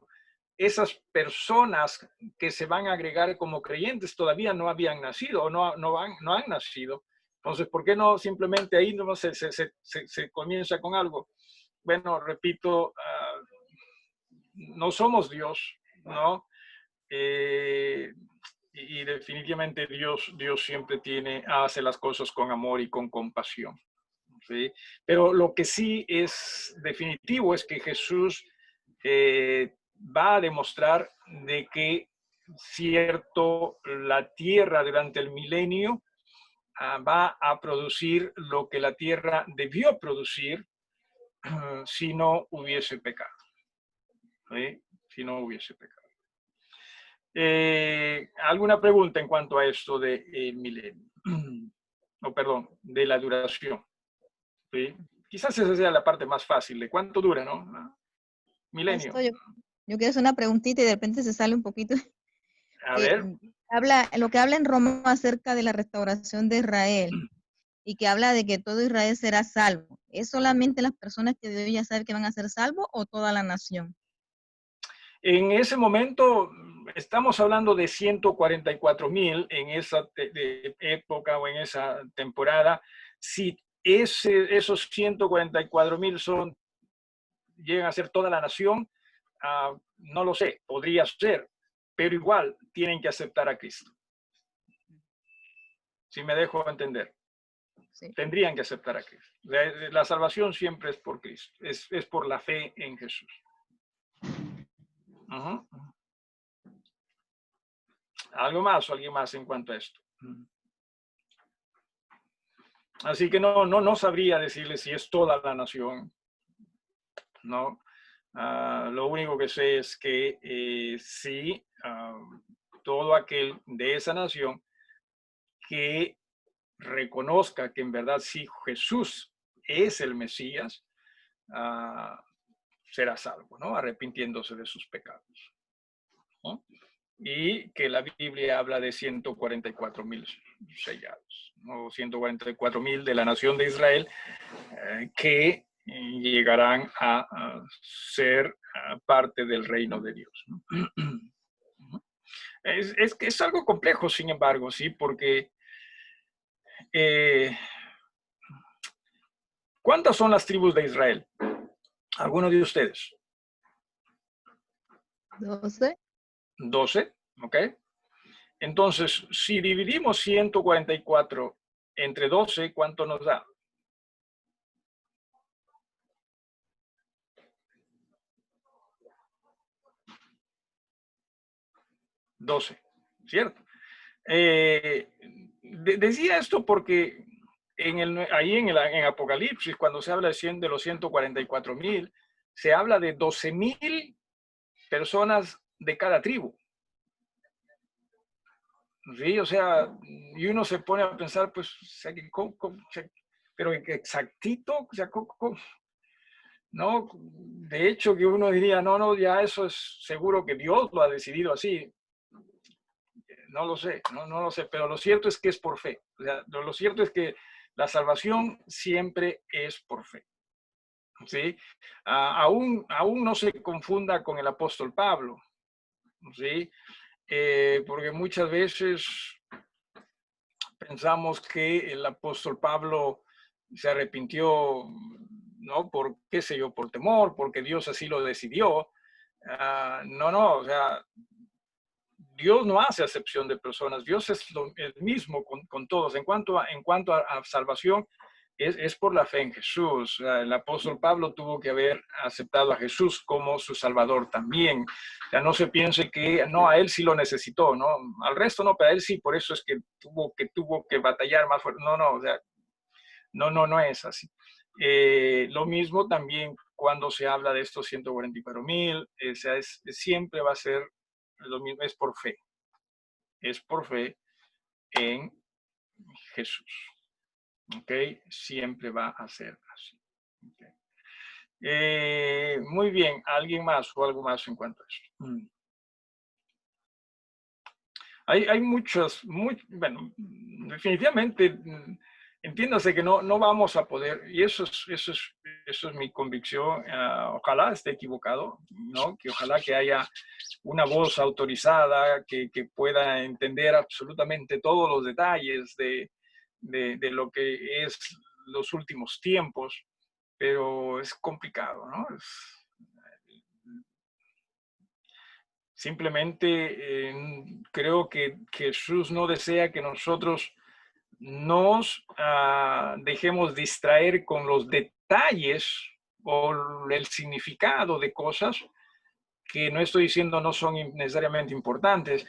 esas personas que se van a agregar como creyentes todavía no habían nacido o no han nacido. Entonces, ¿por qué no simplemente ahí no se comienza con algo? Bueno, repito, no somos Dios, ¿no? Y definitivamente Dios siempre hace las cosas con amor y con compasión, ¿sí? Pero lo que sí es definitivo es que Jesús va a demostrar de que, cierto, la tierra durante el milenio va a producir lo que la tierra debió producir si no hubiese pecado, ¿sí? Si no hubiese pecado. ¿Alguna pregunta en cuanto a esto del milenio? No, perdón, de la duración, ¿sí? Quizás esa sea la parte más fácil, de cuánto dura, ¿no? Milenio. Pastor, yo quiero hacer una preguntita y de repente se sale un poquito. A ver. Lo que habla en Roma acerca de la restauración de Israel y que habla de que todo Israel será salvo. ¿Es solamente las personas que deben ya saber que van a ser salvos o toda la nación? En ese momento estamos hablando de 144,000 en esa época o en esa temporada. Si esos 144,000 llegan a ser toda la nación, no lo sé, podría ser, pero igual tienen que aceptar a Cristo. Si me dejo entender. Sí. Tendrían que aceptar a Cristo. La salvación siempre es por Cristo, es por la fe en Jesús. Uh-huh. ¿Algo más o alguien más en cuanto a esto? Así que no sabría decirle si es toda la nación. No. Lo único que sé es que sí, todo aquel de esa nación que reconozca que en verdad sí Jesús es el Mesías, será salvo, ¿no? Arrepintiéndose de sus pecados, ¿no? Y que la Biblia habla de 144,000 sellados, ¿no? 144,000 de la nación de Israel que llegarán a ser parte del reino de Dios, ¿no? Es algo complejo, sin embargo, sí, porque ¿cuántas son las tribus de Israel? ¿Alguno de ustedes? 12. 12, ¿ok? Entonces, si dividimos 144 entre 12, ¿cuánto nos da? 12, ¿cierto? Decía esto porque ahí en Apocalipsis, cuando se habla de los 144,000, se habla de 12,000 personas de cada tribu. Sí, o sea, y uno se pone a pensar, pues, pero exactito, o sea, no, de hecho que uno diría, no, ya eso es seguro que Dios lo ha decidido así. No lo sé, no lo sé, pero lo cierto es que es por fe. O sea, lo cierto es que la salvación siempre es por fe. ¿Sí? Aún no se confunda con el apóstol Pablo, ¿sí? Porque muchas veces pensamos que el apóstol Pablo se arrepintió, ¿no? Por, qué sé yo, por temor, porque Dios así lo decidió. No, o sea, Dios no hace acepción de personas, Dios es el mismo con todos. En cuanto a salvación, es por la fe en Jesús. El apóstol Pablo tuvo que haber aceptado a Jesús como su Salvador también. O sea, no se piense que no, a él sí lo necesitó, ¿no? Al resto no, pero a él sí, por eso es que tuvo que batallar más fuerte. No, o sea, no es así. Lo mismo también cuando se habla de estos 144,000, siempre va a ser lo mismo, es por fe. Es por fe en Jesús. ¿Ok? Siempre va a ser así. ¿Okay? Muy bien. ¿Alguien más o algo más en cuanto a eso? Hay muchos, bueno, definitivamente, entiéndase que no vamos a poder, y eso es mi convicción, ojalá esté equivocado, ¿no? Que ojalá que haya una voz autorizada que pueda entender absolutamente todos los detalles de lo que es los últimos tiempos, pero es complicado, ¿no? Simplemente creo que Jesús no desea que nosotros nos dejemos distraer con los detalles o el significado de cosas que no estoy diciendo no son necesariamente importantes,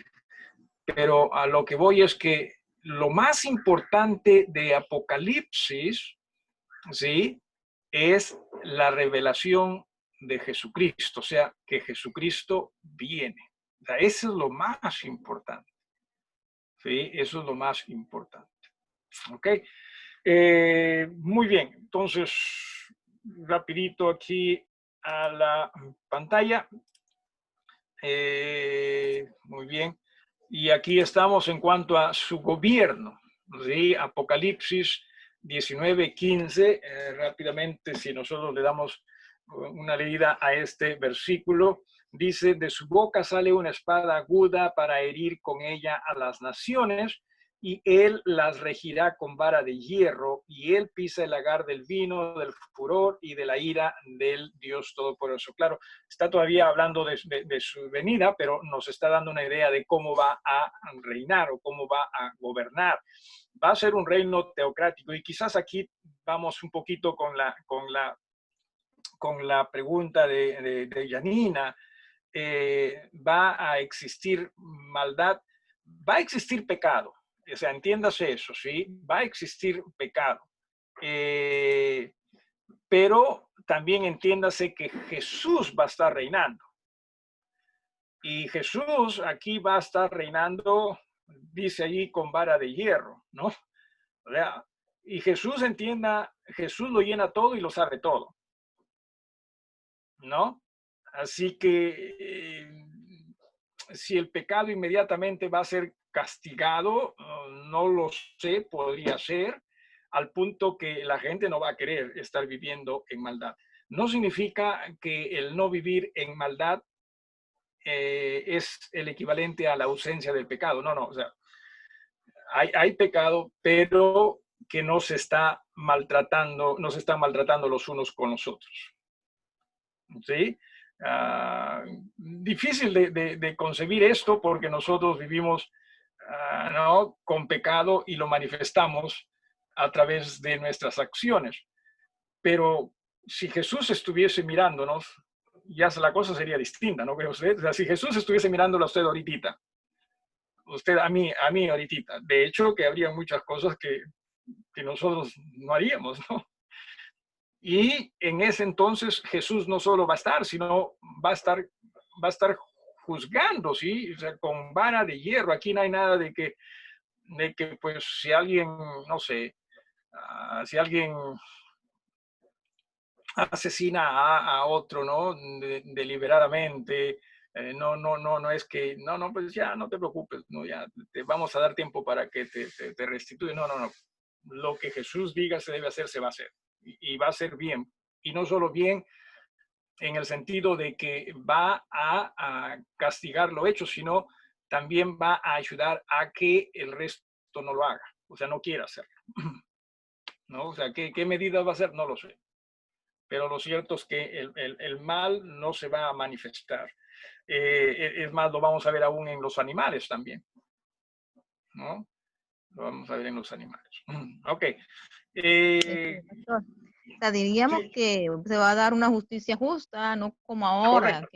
pero a lo que voy es que lo más importante de Apocalipsis, ¿sí?, es la revelación de Jesucristo, o sea, que Jesucristo viene. O sea, eso es lo más importante. ¿Sí? Eso es lo más importante. ¿Ok? Muy bien. Entonces, rapidito aquí a la pantalla. Muy bien. Y aquí estamos en cuanto a su gobierno. ¿Sí? Apocalipsis 19:15. Rápidamente, si nosotros le damos una leída a este versículo, dice: de su boca sale una espada aguda para herir con ella a las naciones, y él las regirá con vara de hierro, y él pisa el lagar del vino, del furor y de la ira del Dios Todopoderoso. Claro, está todavía hablando de su venida, pero nos está dando una idea de cómo va a reinar o cómo va a gobernar. Va a ser un reino teocrático, y quizás aquí vamos un poquito con la pregunta de Janina. Va a existir maldad, va a existir pecado, o sea, entiéndase eso, ¿sí? Va a existir pecado, pero también entiéndase que Jesús va a estar reinando, y Jesús aquí va a estar reinando, dice allí, con vara de hierro, ¿no? O sea, y Jesús Jesús lo llena todo y lo sabe todo, ¿no? Así que si el pecado inmediatamente va a ser castigado, no lo sé, podría ser, al punto que la gente no va a querer estar viviendo en maldad. No significa que el no vivir en maldad es el equivalente a la ausencia del pecado. No, o sea, hay pecado, pero que no se está maltratando, no se están maltratando los unos con los otros. ¿Sí? Difícil de concebir esto porque nosotros vivimos ¿no?, con pecado y lo manifestamos a través de nuestras acciones. Pero si Jesús estuviese mirándonos, ya la cosa sería distinta, ¿no cree usted? O sea, si Jesús estuviese mirándolo a usted ahorita, usted a mí ahorita, de hecho que habría muchas cosas que nosotros no haríamos, ¿no? Y en ese entonces Jesús no solo va a estar, sino va a estar juzgando, ¿sí? O sea, con vara de hierro. Aquí no hay nada de que pues si alguien, no sé, si alguien asesina a otro, ¿no? Deliberadamente, no es que, pues ya no te preocupes, no, ya te vamos a dar tiempo para que te restituya. No. Lo que Jesús diga se debe hacer, se va a hacer. Y va a ser bien. Y no solo bien en el sentido de que va a castigar lo hecho, sino también va a ayudar a que el resto no lo haga. O sea, no quiera hacerlo. ¿No? O sea, ¿qué medidas va a hacer? No lo sé. Pero lo cierto es que el mal no se va a manifestar. Es más, lo vamos a ver aún en los animales también, ¿no? Lo vamos a ver en los animales. Ok. Pastor. O sea, diríamos Sí. que se va a dar una justicia justa, no como ahora,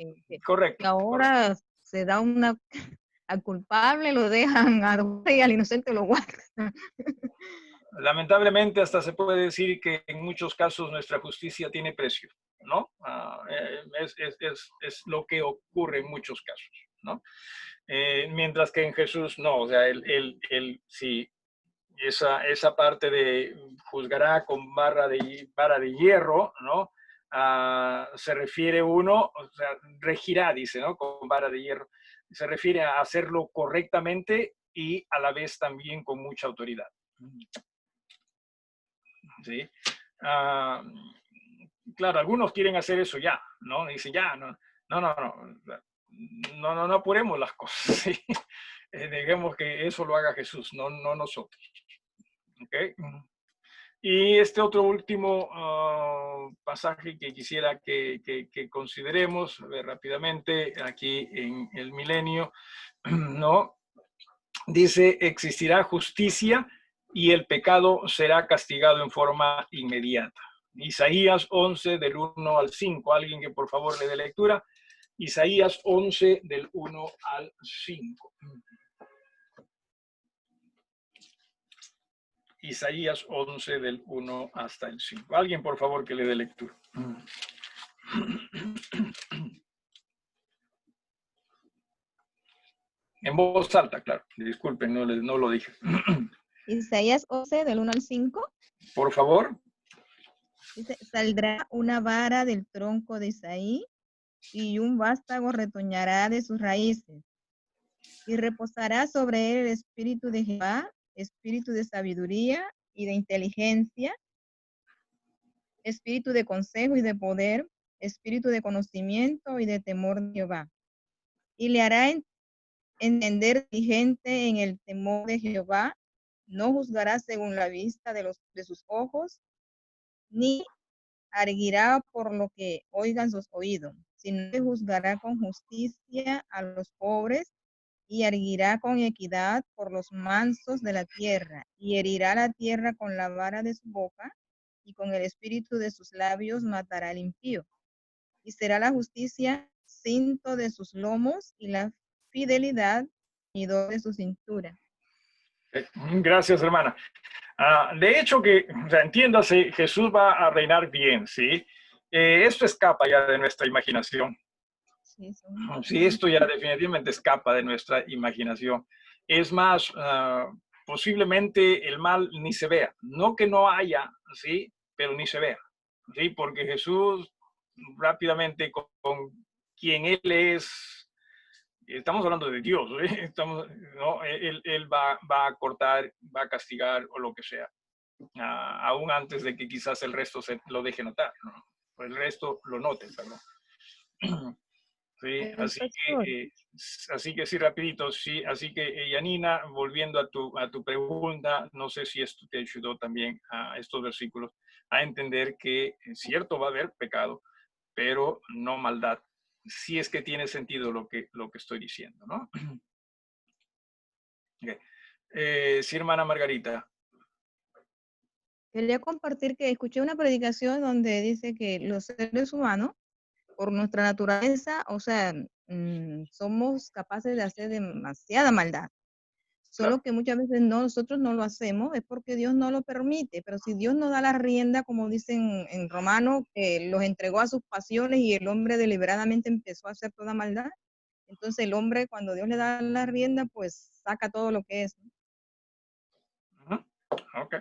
Correcto. que ahora se da al culpable, lo dejan a y al inocente lo guardan. Lamentablemente, hasta se puede decir que en muchos casos nuestra justicia tiene precio, ¿no? Es lo que ocurre en muchos casos, ¿no? Mientras que en Jesús no, o sea, él sí, esa parte de juzgará con vara de hierro, ¿no? Se refiere uno, o sea, regirá, dice, ¿no? Con vara de hierro. Se refiere a hacerlo correctamente y a la vez también con mucha autoridad. ¿Sí? Claro, algunos quieren hacer eso ya, ¿no? Dicen, ya, no apuremos las cosas, ¿sí? Dejemos que eso lo haga Jesús, no nosotros. ¿Okay? Y este otro último pasaje que quisiera que consideremos rápidamente aquí en el milenio, ¿no? Dice, existirá justicia y el pecado será castigado en forma inmediata. Isaías 11 del 1 al 5. Alguien que por favor le dé lectura. Isaías 11 del 1 al 5. Isaías 11 del 1 hasta el 5. Alguien por favor que le dé lectura. En voz alta, claro. Disculpen, no lo dije. Isaías 11 del 1 al 5. Por favor. Dice, saldrá una vara del tronco de Isaí y un vástago retoñará de sus raíces. Y reposará sobre él el espíritu de Jehová, espíritu de sabiduría y de inteligencia, espíritu de consejo y de poder, espíritu de conocimiento y de temor de Jehová. Y le hará entender diligente en el temor de Jehová, no juzgará según la vista de sus ojos, ni arguirá por lo que oigan sus oídos, sino que juzgará con justicia a los pobres y arguirá con equidad por los mansos de la tierra, y herirá la tierra con la vara de su boca, y con el espíritu de sus labios matará al impío. Y será la justicia cinto de sus lomos, y la fidelidad ceñidor de su cintura. Gracias, hermana. De hecho, o sea, entiéndase, Jesús va a reinar bien, ¿sí? Esto escapa ya de nuestra imaginación. Sí, esto ya definitivamente escapa de nuestra imaginación. Es más, posiblemente el mal ni se vea. No que no haya, ¿sí? Pero ni se vea, ¿sí? Porque Jesús rápidamente con quien Él es, estamos hablando de Dios, ¿sí? ¿No? Él va a cortar, va a castigar o lo que sea, aún antes de que quizás el resto se lo deje notar, ¿no? O el resto lo note, perdón. Sí, así que sí, rapidito, sí, así que Yanina, volviendo a tu pregunta, no sé si esto te ayudó también a estos versículos a entender que es cierto va a haber pecado, pero no maldad, si es que tiene sentido lo que estoy diciendo, ¿no? Okay. Sí, hermana Margarita. Quería compartir que escuché una predicación donde dice que los seres humanos, por nuestra naturaleza, o sea, somos capaces de hacer demasiada maldad. Solo Claro. que muchas veces nosotros no lo hacemos, es porque Dios no lo permite. Pero si Dios nos da la rienda, como dicen en Romanos, que los entregó a sus pasiones y el hombre deliberadamente empezó a hacer toda maldad, entonces el hombre, cuando Dios le da la rienda, pues saca todo lo que es. Ok.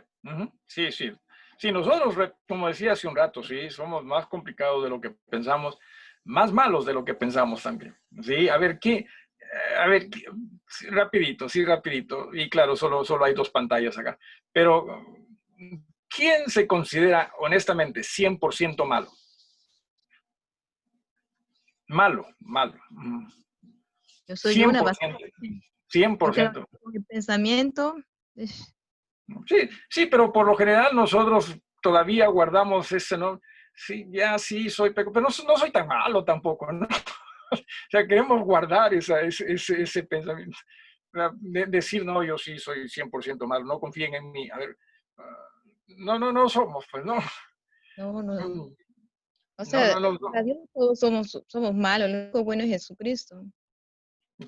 Sí, sí. Sí, nosotros, como decía hace un rato, sí, somos más complicados de lo que pensamos, más malos de lo que pensamos también. Sí, a ver, sí, rapidito, y claro, solo hay dos pantallas acá, pero ¿quién se considera honestamente 100% malo? Malo. Yo soy una 100%. El pensamiento. Sí, pero por lo general nosotros todavía guardamos ese, ¿no? Sí, ya sí soy pecador, pero no soy tan malo tampoco, ¿no? O sea, queremos guardar ese pensamiento. Decir, no, yo sí soy 100% malo, no confíen en mí. A ver, no somos, pues, ¿no? No. O sea, para Dios todos somos malos, lo único bueno es Jesucristo.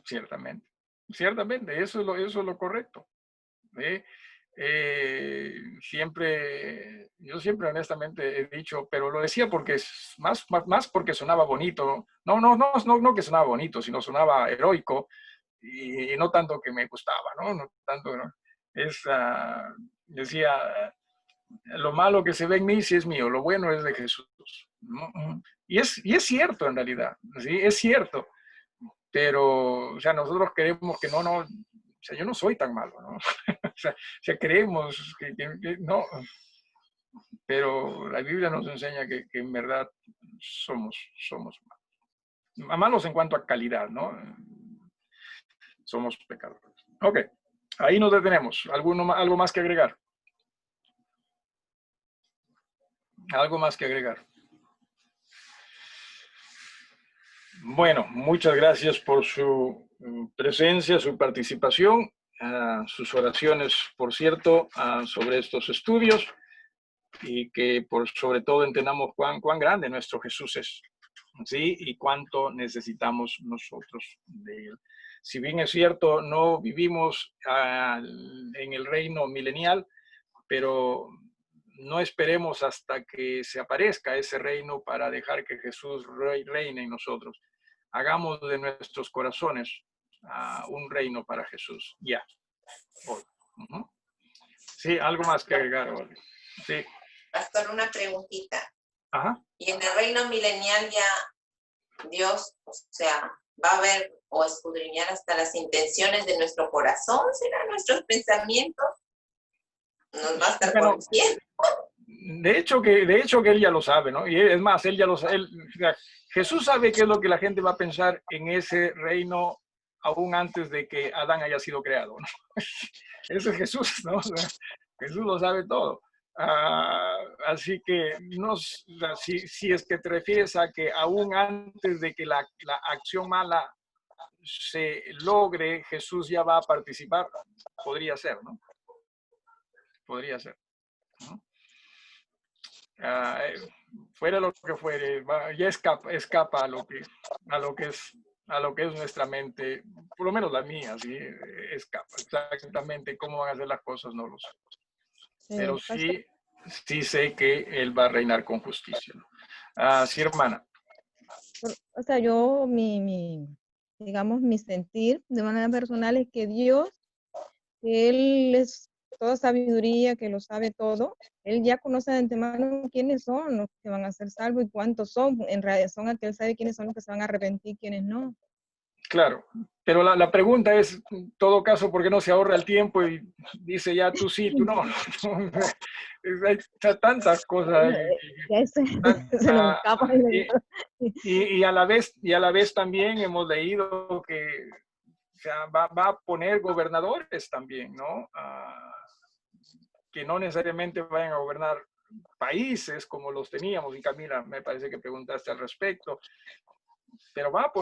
Ciertamente, eso es lo correcto. Yo siempre honestamente he dicho, pero lo decía porque es más porque sonaba bonito, no que sonaba bonito, sino sonaba heroico y no tanto que me gustaba, no tanto, ¿no? Decía, lo malo que se ve en mí sí es mío, lo bueno es de Jesús, ¿no? Y es cierto en realidad, ¿sí? Es cierto. pero, o sea, nosotros queremos que no, o sea, yo no soy tan malo, ¿no? O sea, creemos que no, pero la Biblia nos enseña que en verdad somos malos. Malos en cuanto a calidad, ¿no? Somos pecadores. Ok, ahí nos detenemos. ¿Algo más que agregar? ¿Algo más que agregar? Bueno, muchas gracias por su presencia, su participación, sus oraciones, por cierto, sobre estos estudios, y que sobre todo entendamos cuán grande nuestro Jesús es, ¿sí? Y cuánto necesitamos nosotros de Él. Si bien es cierto, no vivimos en el reino milenial, pero no esperemos hasta que se aparezca ese reino para dejar que Jesús reine en nosotros. Hagamos de nuestros corazones un reino para Jesús. Ya. Hoy. Sí, algo más que agregar, Olga. Sí. Pastor, una preguntita. Ajá. Y en el reino milenial ya Dios, o sea, va a ver o escudriñar hasta las intenciones de nuestro corazón, serán nuestros pensamientos. Nos va a estar conociendo. De hecho que él ya lo sabe, ¿no? Y es más, él ya lo sabe. Jesús sabe qué es lo que la gente va a pensar en ese reino aún antes de que Adán haya sido creado, ¿no? Ese es Jesús, ¿no? O sea, Jesús lo sabe todo. Así que si es que te refieres a que aún antes de que la acción mala se logre, Jesús ya va a participar, podría ser, ¿no? Podría ser, ¿no? Fuera lo que fuere, ya escapa a lo que es nuestra mente, por lo menos la mía, ¿sí? Escapa. Exactamente cómo van a ser las cosas, no lo sé. Pero sí sé que Él va a reinar con justicia, ¿no? Sí, hermana. O sea, yo, digamos, mi sentir de manera personal es que Dios, que Él es toda sabiduría, que lo sabe todo, Él ya conoce de antemano quiénes son los que van a ser salvos y cuántos son. En razón a que Él sabe quiénes son los que se van a arrepentir y quiénes no. Claro, pero la pregunta es, en todo caso, ¿por qué no se ahorra el tiempo y dice ya tú sí, tú no? Hay tantas cosas. Y a la vez también hemos leído que, o sea, va a poner gobernadores también, ¿no? Que no necesariamente vayan a gobernar países como los teníamos. Y Camila, me parece que preguntaste al respecto. Pero va a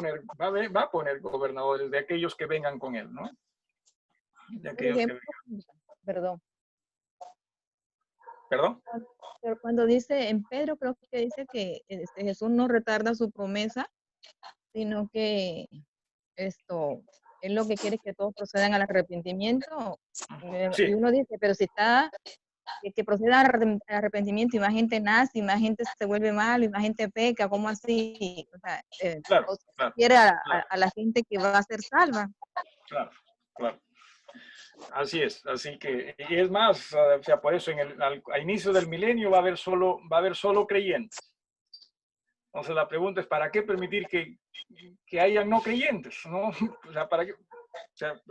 poner gobernadores de aquellos que vengan con él, ¿no? De aquellos que vengan. ¿Perdón? Cuando dice en Pedro, creo que dice que Jesús no retarda su promesa, sino que él lo que quiere es que todos procedan al arrepentimiento. Sí. Y uno dice, pero si está que proceda al arrepentimiento y más gente nace, y más gente se vuelve malo, y más gente peca, ¿cómo así? O sea, claro. Quiere a la gente que va a ser salva. Claro. Así es, así que, y es más, o sea, por eso al inicio del milenio va a haber solo creyentes. Entonces la pregunta es, ¿para qué permitir que haya no creyentes? ¿No? O sea, ¿para qué? O sea,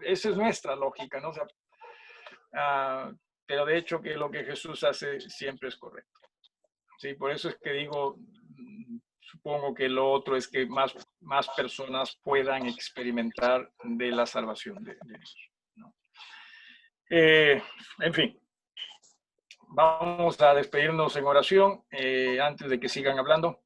esa es nuestra lógica, ¿no? O sea, pero de hecho que lo que Jesús hace siempre es correcto. Sí, por eso es que digo, supongo que lo otro es que más personas puedan experimentar de la salvación de Dios, ¿no? En fin, vamos a despedirnos en oración antes de que sigan hablando.